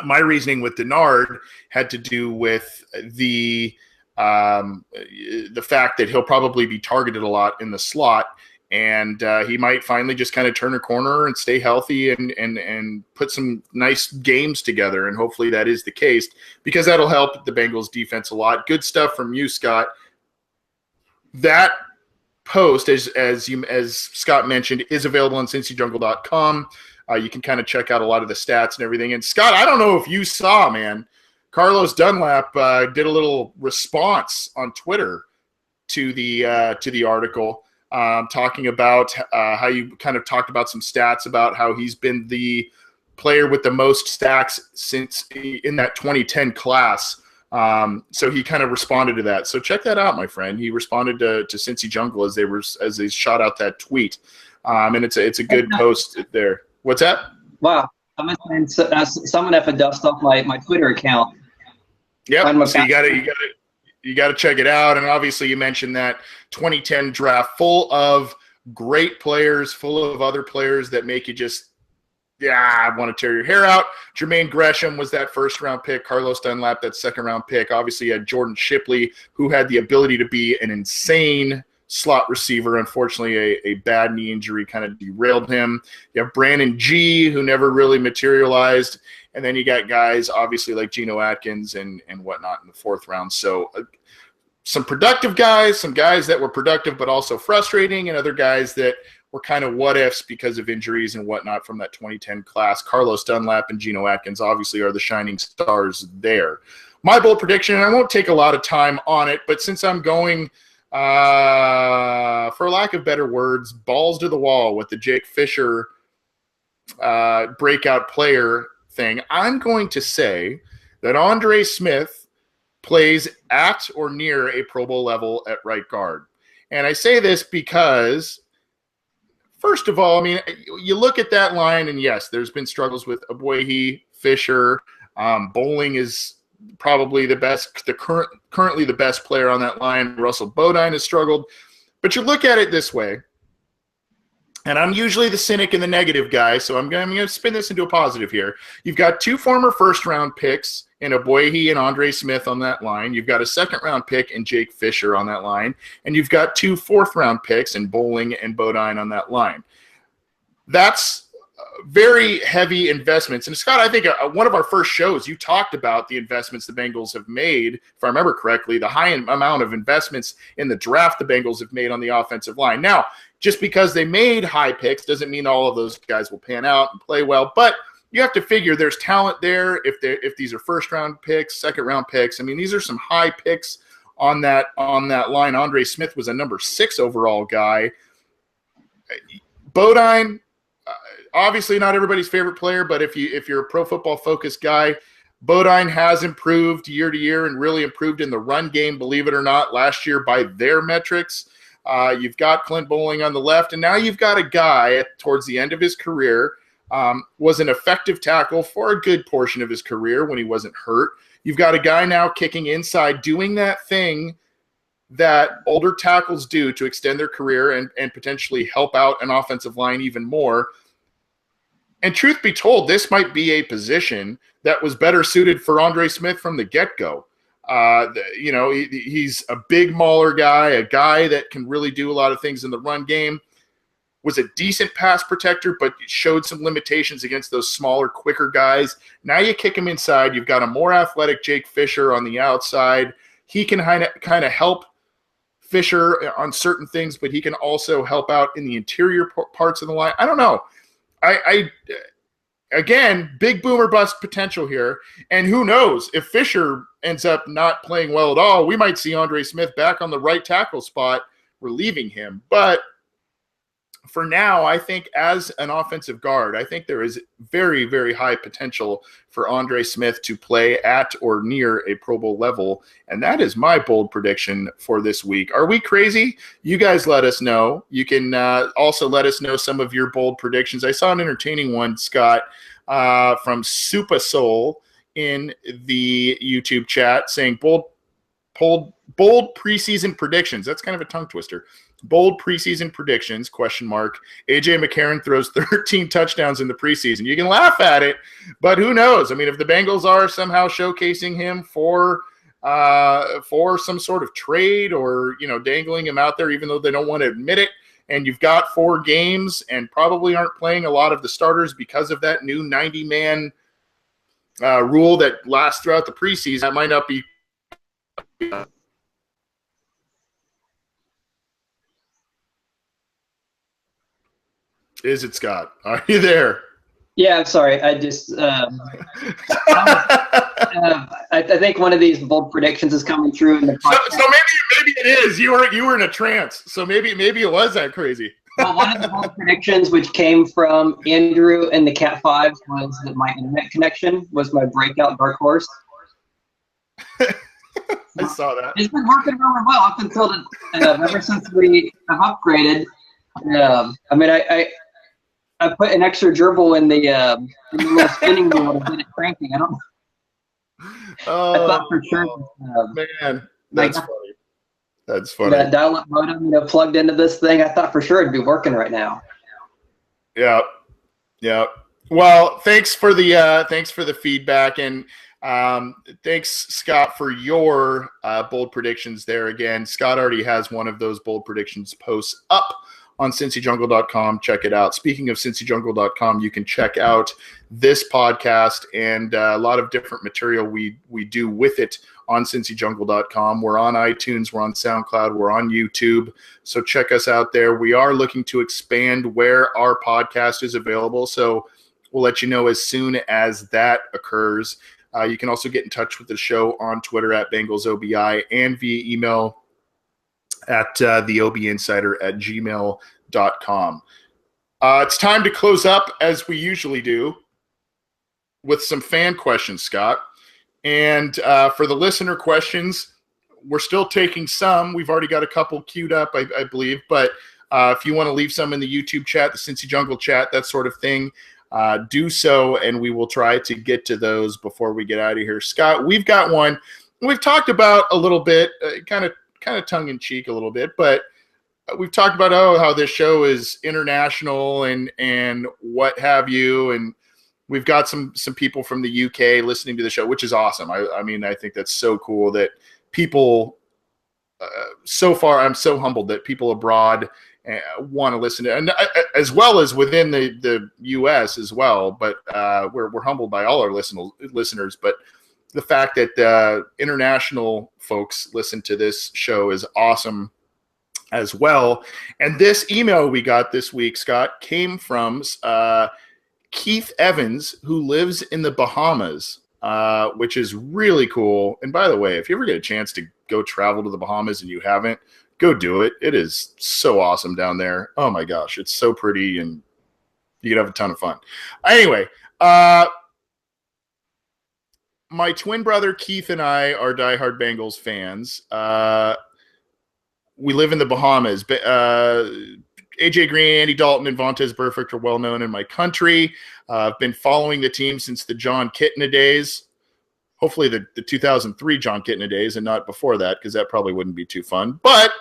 my reasoning with Denard had to do with the fact that he'll probably be targeted a lot in the slot, and he might finally just kind of turn a corner and stay healthy and put some nice games together, and hopefully that is the case because that'll help the Bengals defense a lot. Good stuff from you, Scott. That post, as Scott mentioned, is available on CincyJungle.com. You can kind of check out a lot of the stats and everything. And Scott, I don't know if you saw, man, Carlos Dunlap did a little response on Twitter to the article, talking about how you kind of talked about some stats about how he's been the player with the most stacks since in that 2010 class. So he kind of responded to that. So check that out, my friend. He responded to Cincy Jungle as they shot out that tweet. And it's a good post there. What's that? Wow. I'm someone have to dust off my Twitter account. Yep. So you gotta check it out. And obviously you mentioned that 2010 draft full of great players, full of other players that make you just, I want to tear your hair out. Jermaine Gresham was that first-round pick. Carlos Dunlap, that second-round pick. Obviously, you had Jordan Shipley, who had the ability to be an insane slot receiver. Unfortunately, a bad knee injury kind of derailed him. You have Brandon G., who never really materialized. And then you got guys, obviously, like Geno Atkins and whatnot in the fourth round. So some productive guys, some guys that were productive but also frustrating, and other guys that were kind of what-ifs because of injuries and whatnot from that 2010 class. Carlos Dunlap and Geno Atkins obviously are the shining stars there. My bold prediction, and I won't take a lot of time on it, but since I'm going, for lack of better words, balls to the wall with the Jake Fisher breakout player thing, I'm going to say that Andre Smith plays at or near a Pro Bowl level at right guard. And I say this because, first of all, I mean, you look at that line, and yes, there's been struggles with Aboihi, Fisher. Bowling is probably the best, currently the best player on that line. Russell Bodine has struggled. But you look at it this way. and I'm usually the cynic and the negative guy, so I'm going to spin this into a positive here. You've got 2 former first-round picks in Aboihi and Andre Smith on that line. You've got a second-round pick in Jake Fisher on that line. And you've got 2 fourth-round picks in Bowling and Bodine on that line. That's very heavy investments. And Scott, I think one of our first shows, you talked about the investments the Bengals have made, if I remember correctly, the high amount of investments in the draft the Bengals have made on the offensive line. Now, just because they made high picks doesn't mean all of those guys will pan out and play well, but you have to figure there's talent there if these are first-round picks, second-round picks. I mean, these are some high picks on that line. Andre Smith was a number 6 overall guy. Bodine, obviously not everybody's favorite player, but if you're a Pro Football Focus guy, Bodine has improved year to year and really improved in the run game, believe it or not, last year by their metrics. You've got Clint Bowling on the left, and now you've got a guy towards the end of his career, was an effective tackle for a good portion of his career when he wasn't hurt. You've got a guy now kicking inside, doing that thing that older tackles do to extend their career and potentially help out an offensive line even more. And truth be told, this might be a position that was better suited for Andre Smith from the get-go. He's a big mauler guy, a guy that can really do a lot of things in the run game, was a decent pass protector, but showed some limitations against those smaller, quicker guys. Now you kick him inside. You've got a more athletic Jake Fisher on the outside. He can kind of help Fisher on certain things, but he can also help out in the interior parts of the line. I don't know. Again, big boomer bust potential here. And who knows, if Fisher ends up not playing well at all, we might see Andre Smith back on the right tackle spot, relieving him. But for now, I think as an offensive guard, I think there is very, very high potential for Andre Smith to play at or near a Pro Bowl level. And that is my bold prediction for this week. Are we crazy? You guys let us know. You can also let us know some of your bold predictions. I saw an entertaining one, Scott, from Super Soul in the YouTube chat saying bold preseason predictions. That's kind of a tongue twister. Bold preseason predictions, ? A.J. McCarron throws 13 touchdowns in the preseason. You can laugh at it, but who knows? I mean, if the Bengals are somehow showcasing him for some sort of trade or, dangling him out there, even though they don't want to admit it, and you've got 4 games and probably aren't playing a lot of the starters because of that new 90-man rule that lasts throughout the preseason, that might not be Is it, Scott? Are you there? Yeah, I'm sorry. I just I think one of these bold predictions is coming true in the podcast. So maybe it is. You were in a trance. So maybe it was that crazy. Well, one of the bold predictions, which came from Andrew and the Cat 5, was that my internet connection was my breakout dark horse. I saw that. It's been working really well up until ever since we have upgraded. I put an extra gerbil in the little spinning wheel to get it cranking. I don't know. I thought for sure. Man, that's funny. That's funny. That dial-up modem, plugged into this thing. I thought for sure it'd be working right now. Yeah. Well, thanks for the feedback, and thanks, Scott, for your bold predictions there. Again, Scott already has one of those bold predictions posts up on CincyJungle.com. Check it out. Speaking of CincyJungle.com, you can check out this podcast and a lot of different material we do with it on CincyJungle.com. We're on iTunes, we're on SoundCloud, we're on YouTube. So check us out there. We are looking to expand where our podcast is available. So we'll let you know as soon as that occurs. You can also get in touch with the show on Twitter at BengalsOBI and via email at theobinsider@gmail.com. It's time to close up, as we usually do, with some fan questions, Scott. And for the listener questions, we're still taking some. We've already got a couple queued up, I believe. But if you want to leave some in the YouTube chat, the Cincy Jungle chat, that sort of thing, do so, and we will try to get to those before we get out of here. Scott, we've got one we've talked about a little bit, kind of tongue-in-cheek a little bit, but we've talked about how this show is international and what have you, and we've got some people from the UK listening to the show, which is awesome. I mean, I think that's so cool that people. So far, I'm so humbled that people abroad want to listen to, and as well as within the U.S. as well. But we're humbled by all our listeners. But the fact that international folks listen to this show is awesome as well. And this email we got this week, Scott, came from Keith Evans, who lives in the Bahamas, which is really cool. And by the way, if you ever get a chance to go travel to the Bahamas and you haven't, go do it. It is so awesome down there. Oh my gosh, it's so pretty, and you can have a ton of fun. Anyway, my twin brother Keith and I are diehard Bengals fans. We live in the Bahamas. AJ Green, Andy Dalton, and Vontaze Burfict are well known in my country. I've been following the team since the John Kitna days. Hopefully the 2003 John Kitna days and not before that, because that probably wouldn't be too fun. But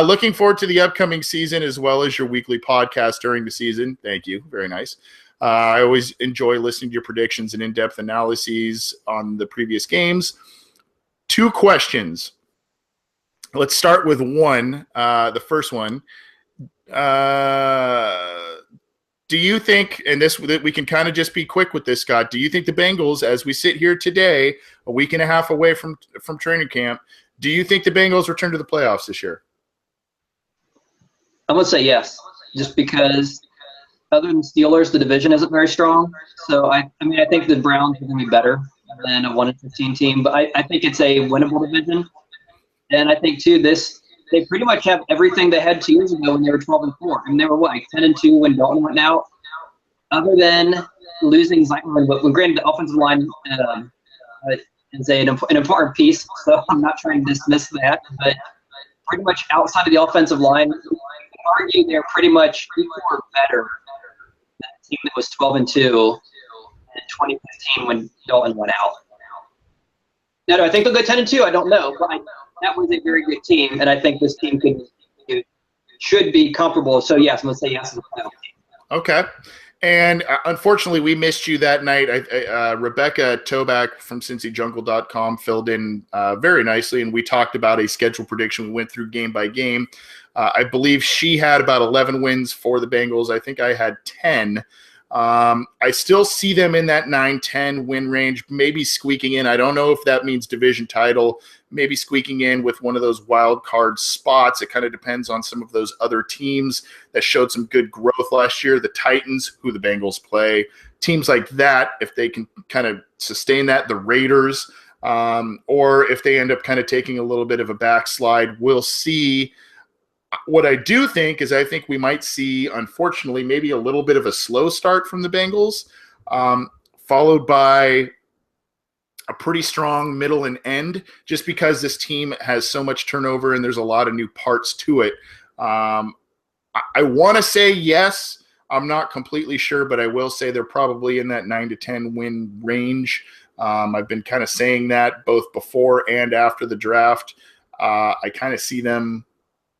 looking forward to the upcoming season as well as your weekly podcast during the season. Thank you. Very nice. I always enjoy listening to your predictions and in-depth analyses on the previous games. 2 questions. Let's start with one. The first one. Do you think, and this we can kind of just be quick with this, Scott, do you think the Bengals, as we sit here today, a week and a half away from training camp, do you think the Bengals return to the playoffs this year? I'm going to say yes, just because other than Steelers, the division isn't very strong. So, I think the Browns are going to be better than a 1-15 team, but I think it's a winnable division. And I think, too, they pretty much have everything they had 2 years ago when they were 12-4. I mean, they were, 10-2 when Dalton went out? Other than losing Zeitler, but granted, the offensive line is an important piece, so I'm not trying to dismiss that. But pretty much outside of the offensive line, you can argue they're pretty much equal or better than the team that was 12-2 in 2015 when Dalton went out. Now, do I think they'll go 10-2? I don't know, but that was a very good team, and I think this team should be comparable. So, yes, I'm going to say yes to the playoff team. Okay. And unfortunately, we missed you that night. Rebecca Toback from CincyJungle.com filled in very nicely, and we talked about a schedule prediction. We went through game by game. I believe she had about 11 wins for the Bengals. I think I had 10. I still see them in that 9-10 win range, maybe squeaking in. I don't know if that means division title, maybe squeaking in with one of those wild card spots. It kind of depends on some of those other teams that showed some good growth last year. The Titans, who the Bengals play, teams like that, if they can kind of sustain that, the Raiders, or if they end up kind of taking a little bit of a backslide, we'll see. What I do think is I think we might see, unfortunately, maybe a little bit of a slow start from the Bengals, followed by a pretty strong middle and end, just because this team has so much turnover and there's a lot of new parts to it. I want to say yes. I'm not completely sure, but I will say they're probably in that 9-10 win range. I've been kind of saying that both before and after the draft. I kind of see them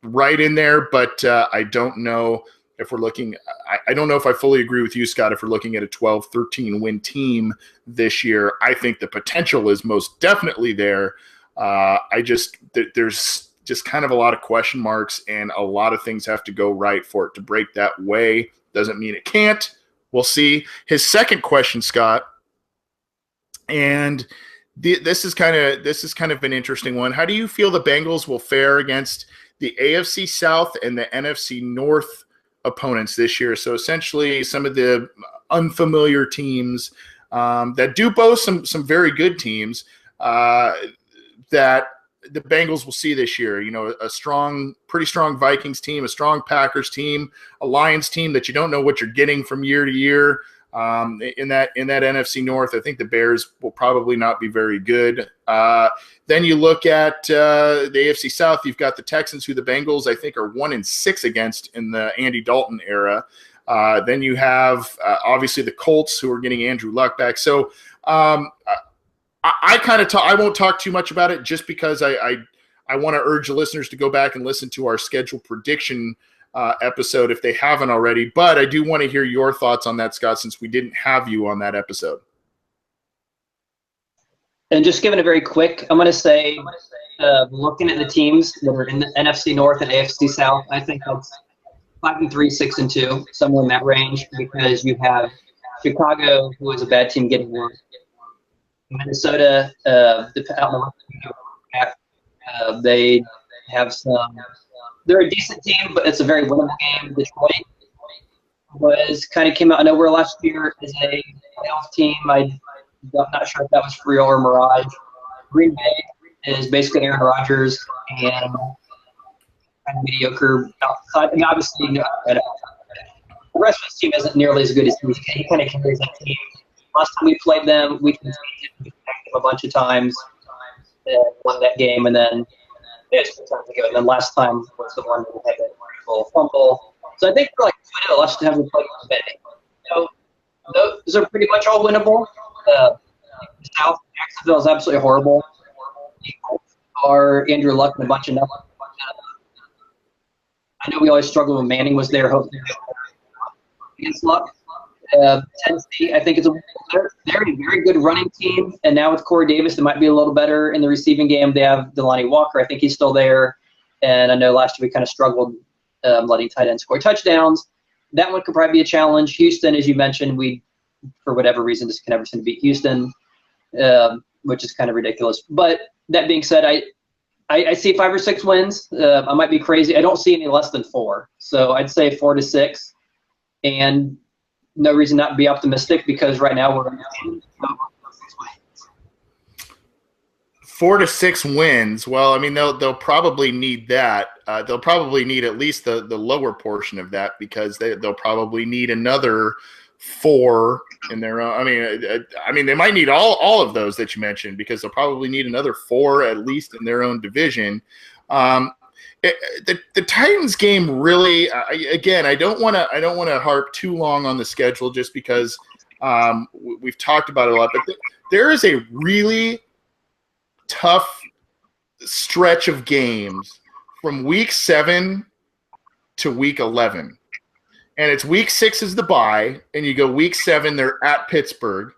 right in there, but I don't know if we're looking – I don't know if I fully agree with you, Scott, if we're looking at a 12-13 win team this year. I think the potential is most definitely there. There's just kind of a lot of question marks, and a lot of things have to go right for it to break that way. Doesn't mean it can't. We'll see. His second question, Scott, and this is kind of an interesting one. How do you feel the Bengals will fare against the AFC South and the NFC North opponents this year? So essentially some of the unfamiliar teams that do boast some very good teams that the Bengals will see this year. You know, pretty strong Vikings team, a strong Packers team, a Lions team that you don't know what you're getting from year to year. In that NFC North, I think the Bears will probably not be very good. Then you look at the AFC South. You've got the Texans, who the Bengals I think are 1-6 against in the Andy Dalton era. Then you have obviously the Colts, who are getting Andrew Luck back. So I won't talk too much about it, just because I I want to urge the listeners to go back and listen to our schedule prediction episode if they haven't already. But I do want to hear your thoughts on that, Scott, since we didn't have you on that episode. And just giving a very quick, I'm going to say, looking at the teams that are in the NFC North and AFC South, I think that's 5-3, 6-2, somewhere in that range, because you have Chicago, who is a bad team, getting worse. Minnesota, they have some. They're a decent team, but it's a very winnable game. Detroit came out of nowhere last year as a playoff team. I'm not sure if that was real or mirage. Green Bay is basically Aaron Rodgers and kind of mediocre outside. I mean, obviously, the rest of his team isn't nearly as good as he kind of carries that team. Last time we played them, we beat them a bunch of times and won that game, and then times ago. And then last time was the one that had that wonderful fumble. So I think for like last time we played Bay. Those are pretty much all winnable. South Jacksonville is absolutely horrible. Are Andrew Luck and a bunch of nothing. I know we always struggle when Manning was there, hoping against Luck. Tennessee, I think, is they're a very good running team, and now with Corey Davis, they might be a little better in the receiving game. They have Delanie Walker. I think he's still there, and I know last year we kind of struggled letting tight ends score touchdowns. That one could probably be a challenge. Houston, as you mentioned, we, for whatever reason, just can never seem to beat Houston, which is kind of ridiculous. But that being said, I see 5 or 6 wins. I might be crazy. I don't see any less than 4, so I'd say 4 to 6, and no reason not to be optimistic because right now we're in 4 to 6 wins. Well, I mean, they'll probably need that. They'll probably need at least the lower portion of that because they'll probably need another 4 in their own. I mean, they might need all of those that you mentioned because they'll probably need another 4 at least in their own division. The Titans game really, again, I don't want to harp too long on the schedule just because we've talked about it a lot. But there is a really tough stretch of games from week 7 to week 11, and it's week 6 is the bye, and you go week 7, they're at Pittsburgh.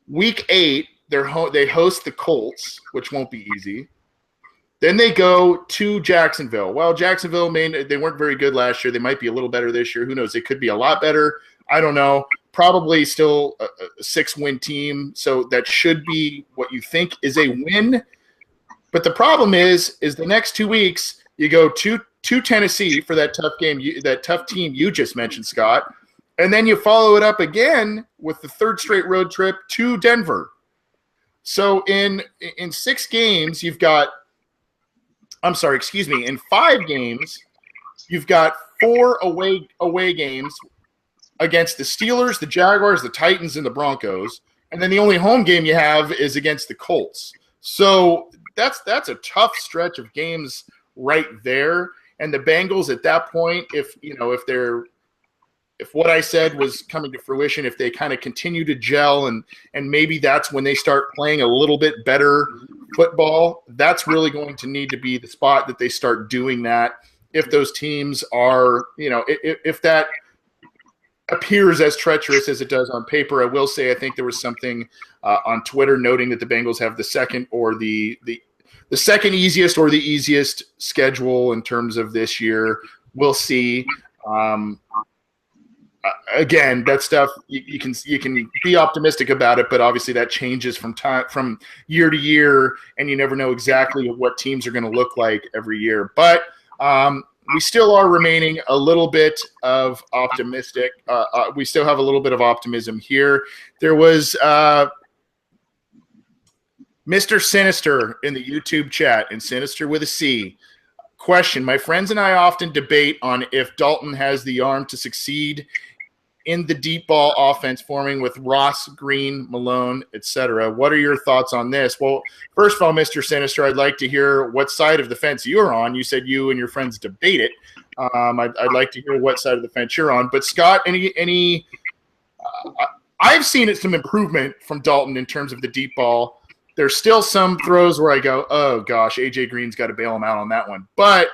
Week 8, they host the Colts, which won't be easy. Then they go to Jacksonville. Well, Jacksonville, they weren't very good last year. They might be a little better this year. Who knows? It could be a lot better. I don't know. Probably still a 6-win team, so that should be what you think is a win. But the problem is the next 2 weeks you go to Tennessee for that tough game, that tough team you just mentioned, Scott, and then you follow it up again with the 3rd straight road trip to Denver. So in 6 games, you've got – in 5 games, you've got 4 away games against the Steelers, the Jaguars, the Titans, and the Broncos, and then the only home game you have is against the Colts. So that's a tough stretch of games right there. And the Bengals at that point, if what I said was coming to fruition, if they kind of continue to gel and maybe that's when they start playing a little bit better football, that's really going to need to be the spot that they start doing that. If those teams are, if that appears as treacherous as it does on paper, I will say I think there was something on Twitter noting that the Bengals have the second or the second easiest or the easiest schedule in terms of this year. We'll see. Again, that stuff you can be optimistic about it, but obviously that changes from year to year, and you never know exactly what teams are going to look like every year. But we still are remaining a little bit of optimistic. We still have a little bit of optimism here. There was Mr. Sinister in the YouTube chat, and Sinister with a C. Question: my friends and I often debate on if Dalton has the arm to succeed in the deep ball offense forming with Ross, Green, Malone, etc. What are your thoughts on this? Well, first of all, Mr. Sinister, I'd like to hear what side of the fence you're on. You said you and your friends debate it. I'd like to hear what side of the fence you're on. But Scott, I've seen some improvement from Dalton in terms of the deep ball. There's still some throws where I go, oh gosh, AJ Green's got to bail him out on that one. But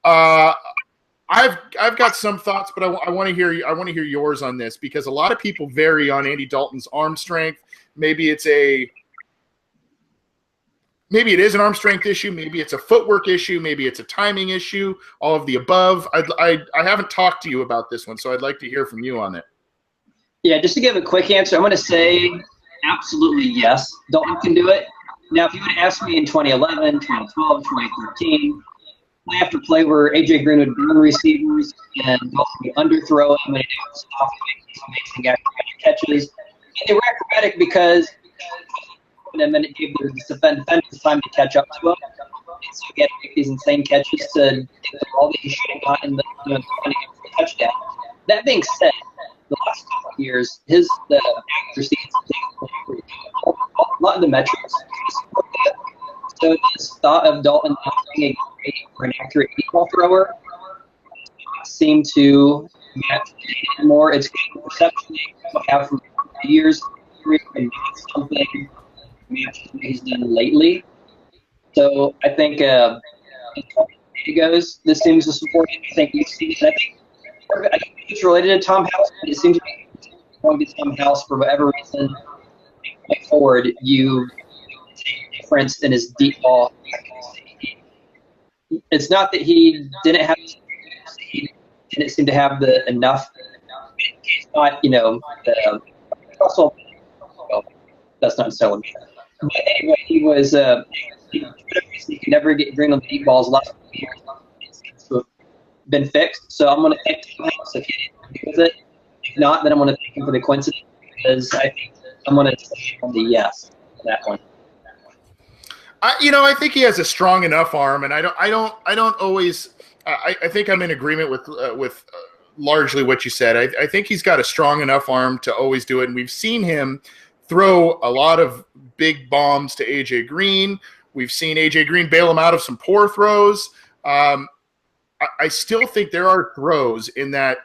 I've got some thoughts, but I want to hear yours on this, because a lot of people vary on Andy Dalton's arm strength. Maybe it is an arm strength issue. Maybe it's a footwork issue. Maybe it's a timing issue. All of the above. I haven't talked to you about this one, so I'd like to hear from you on it. Yeah, just to give a quick answer, I'm going to say absolutely yes. Dalton can do it. Now, if you would have asked me in 2011, 2012, 2013, play after play where AJ Green would burn receivers and Dalton would underthrow him and he'd do stuff, make these amazing acrobatic catches. And they were acrobatic because them and it gave the defenders time to catch up to him. And so he had to make these insane catches to get the ball that he's shooting on in the touchdown. That being said, the last couple of years, the accuracy is a lot of the metrics support that. So this thought of Dalton not being a great or an accurate deep ball thrower seemed to match more. It's perception we have from years and something matches what he's done lately. So I think as it goes, this seems to support it. I think we've seen it. I think it's related to Tom House, but it seems to be going to Tom House for whatever reason. Going forward, you take difference in his deep ball. It's not that he didn't have, he didn't seem to have the enough. He's not, the also. Well, that's not so. But anyway, he was. He could never bring on the deep balls last year. Been fixed, so I'm going to thank Tom House if he didn't agree with it. If not, then I'm going to thank him for the coincidence, because I think I'm going to say on the yes on that one. I think he has a strong enough arm, and I don't always. I think I'm in agreement with largely what you said. I think he's got a strong enough arm to always do it, and we've seen him throw a lot of big bombs to AJ Green. We've seen AJ Green bail him out of some poor throws. I still think there are throws in that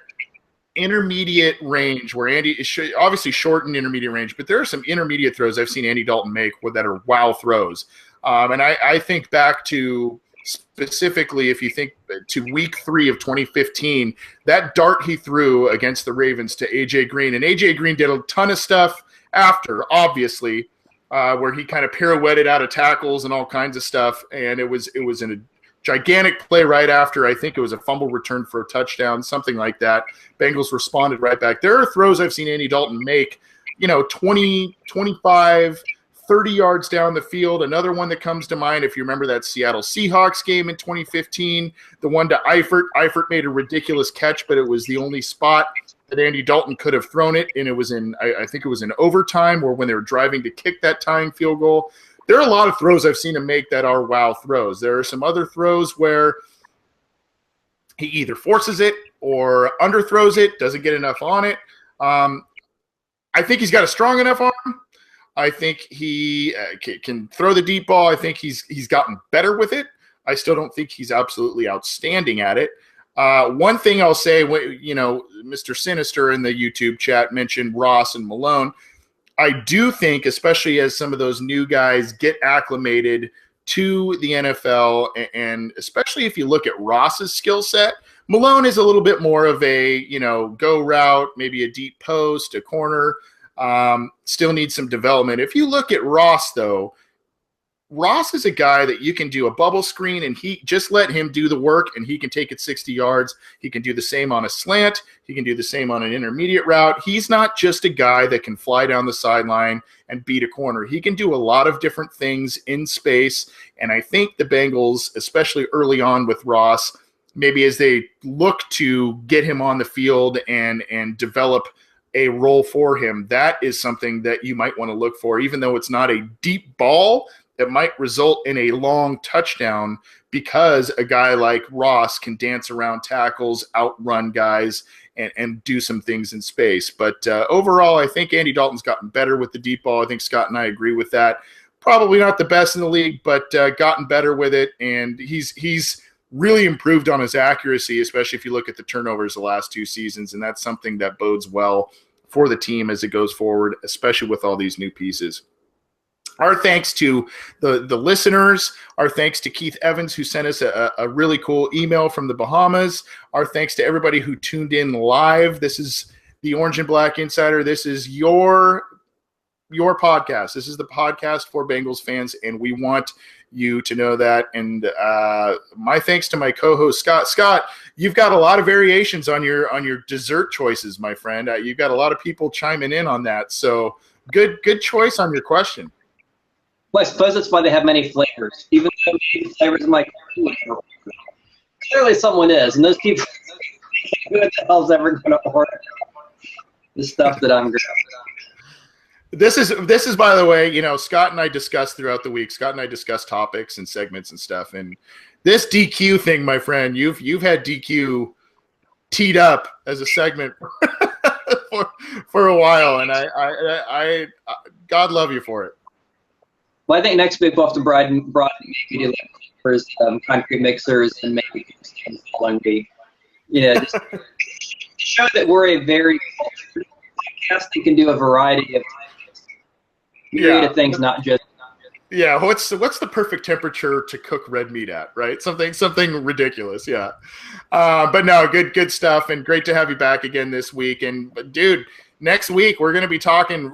intermediate range where Andy is obviously short and intermediate range, but there are some intermediate throws I've seen Andy Dalton make that are wow throws. And I think back to specifically, if you think to week 3 of 2015, that dart he threw against the Ravens to AJ Green, and AJ Green did a ton of stuff after, obviously, where he kind of pirouetted out of tackles and all kinds of stuff, and it was in a gigantic play right after. I think it was a fumble return for a touchdown, something like that. Bengals responded right back. There are throws I've seen Andy Dalton make, 20, 25, 30 yards down the field. Another one that comes to mind, if you remember that Seattle Seahawks game in 2015, the one to Eifert. Eifert made a ridiculous catch, but it was the only spot that Andy Dalton could have thrown it, and it was I think it was in overtime, or when they were driving to kick that tying field goal. There are a lot of throws I've seen him make that are wow throws. There are some other throws where he either forces it or underthrows it, doesn't get enough on it. I think he's got a strong enough arm. I think he can throw the deep ball. I think he's gotten better with it. I still don't think he's absolutely outstanding at it. One thing I'll say, Mr. Sinister in the YouTube chat mentioned Ross and Malone. I do think, especially as some of those new guys get acclimated to the NFL, and especially if you look at Ross's skill set, Malone is a little bit more of a, go route, maybe a deep post, a corner, still needs some development. If you look at Ross, though, Ross is a guy that you can do a bubble screen and he just let him do the work and he can take it 60 yards. He can do the same on a slant. He can do the same on an intermediate route. He's not just a guy that can fly down the sideline and beat a corner. He can do a lot of different things in space. And I think the Bengals, especially early on with Ross, maybe as they look to get him on the field and develop a role for him, that is something that you might want to look for, even though it's not a deep ball. It might result in a long touchdown because a guy like Ross can dance around tackles, outrun guys, and do some things in space. But overall, I think Andy Dalton's gotten better with the deep ball. I think Scott and I agree with that. Probably not the best in the league, but gotten better with it. And he's really improved on his accuracy, especially if you look at the turnovers the last 2 seasons. And that's something that bodes well for the team as it goes forward, especially with all these new pieces. Our thanks to the listeners. Our thanks to Keith Evans, who sent us a really cool email from the Bahamas. Our thanks to everybody who tuned in live. This is the Orange and Black Insider. This is your podcast. This is the podcast for Bengals fans, and we want you to know that. And my thanks to my co-host, Scott. Scott, you've got a lot of variations on your dessert choices, my friend. You've got a lot of people chiming in on that. So good choice on your question. Well, I suppose that's why they have many flavors. Even though maybe the flavors of my clearly someone is, and those people, who the hell's ever going to order the stuff that I'm grabbing? This is by the way, Scott and I discussed throughout the week. Scott and I discussed topics and segments and stuff. And this DQ thing, my friend, you've had DQ teed up as a segment for a while, and I God love you for it. Well, I think next week we'll have to broaden maybe to like concrete mixers and maybe the following week. Just to show that we're a very cultured podcast that can do a variety of things, not just. Yeah, what's the perfect temperature to cook red meat at, right? Something ridiculous, yeah. But no, good stuff, and great to have you back again this week. And dude, next week we're going to be talking.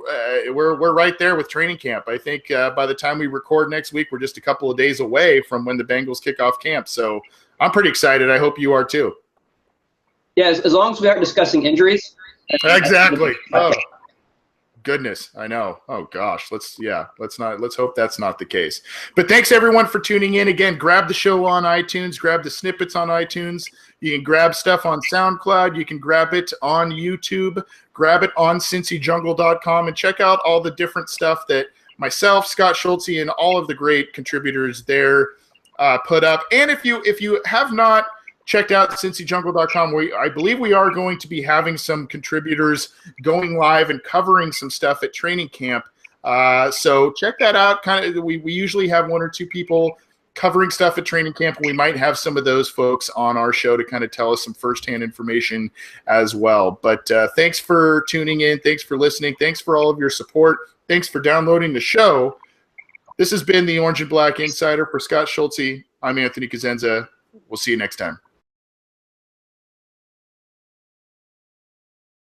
We're right there with training camp. I think by the time we record next week, we're just a couple of days away from when the Bengals kick off camp. So I'm pretty excited. I hope you are too. Yeah, as long as we aren't discussing injuries. Exactly. Oh. Goodness, I know. Oh gosh, let's hope that's not the case. But thanks everyone for tuning in. Again, grab the show on iTunes, grab the snippets on iTunes. You can grab stuff on SoundCloud, you can grab it on YouTube, grab it on cincyjungle.com, and check out all the different stuff that myself, Scott Schulze, and all of the great contributors there put up. And if you have not checked out cincyjungle.com, I believe we are going to be having some contributors going live and covering some stuff at training camp. So check that out. We usually have one or two people covering stuff at training camp, and we might have some of those folks on our show to kind of tell us some firsthand information as well. But thanks for tuning in. Thanks for listening. Thanks for all of your support. Thanks for downloading the show. This has been the Orange and Black Insider. For Scott Schulze, I'm Anthony Cosenza. We'll see you next time.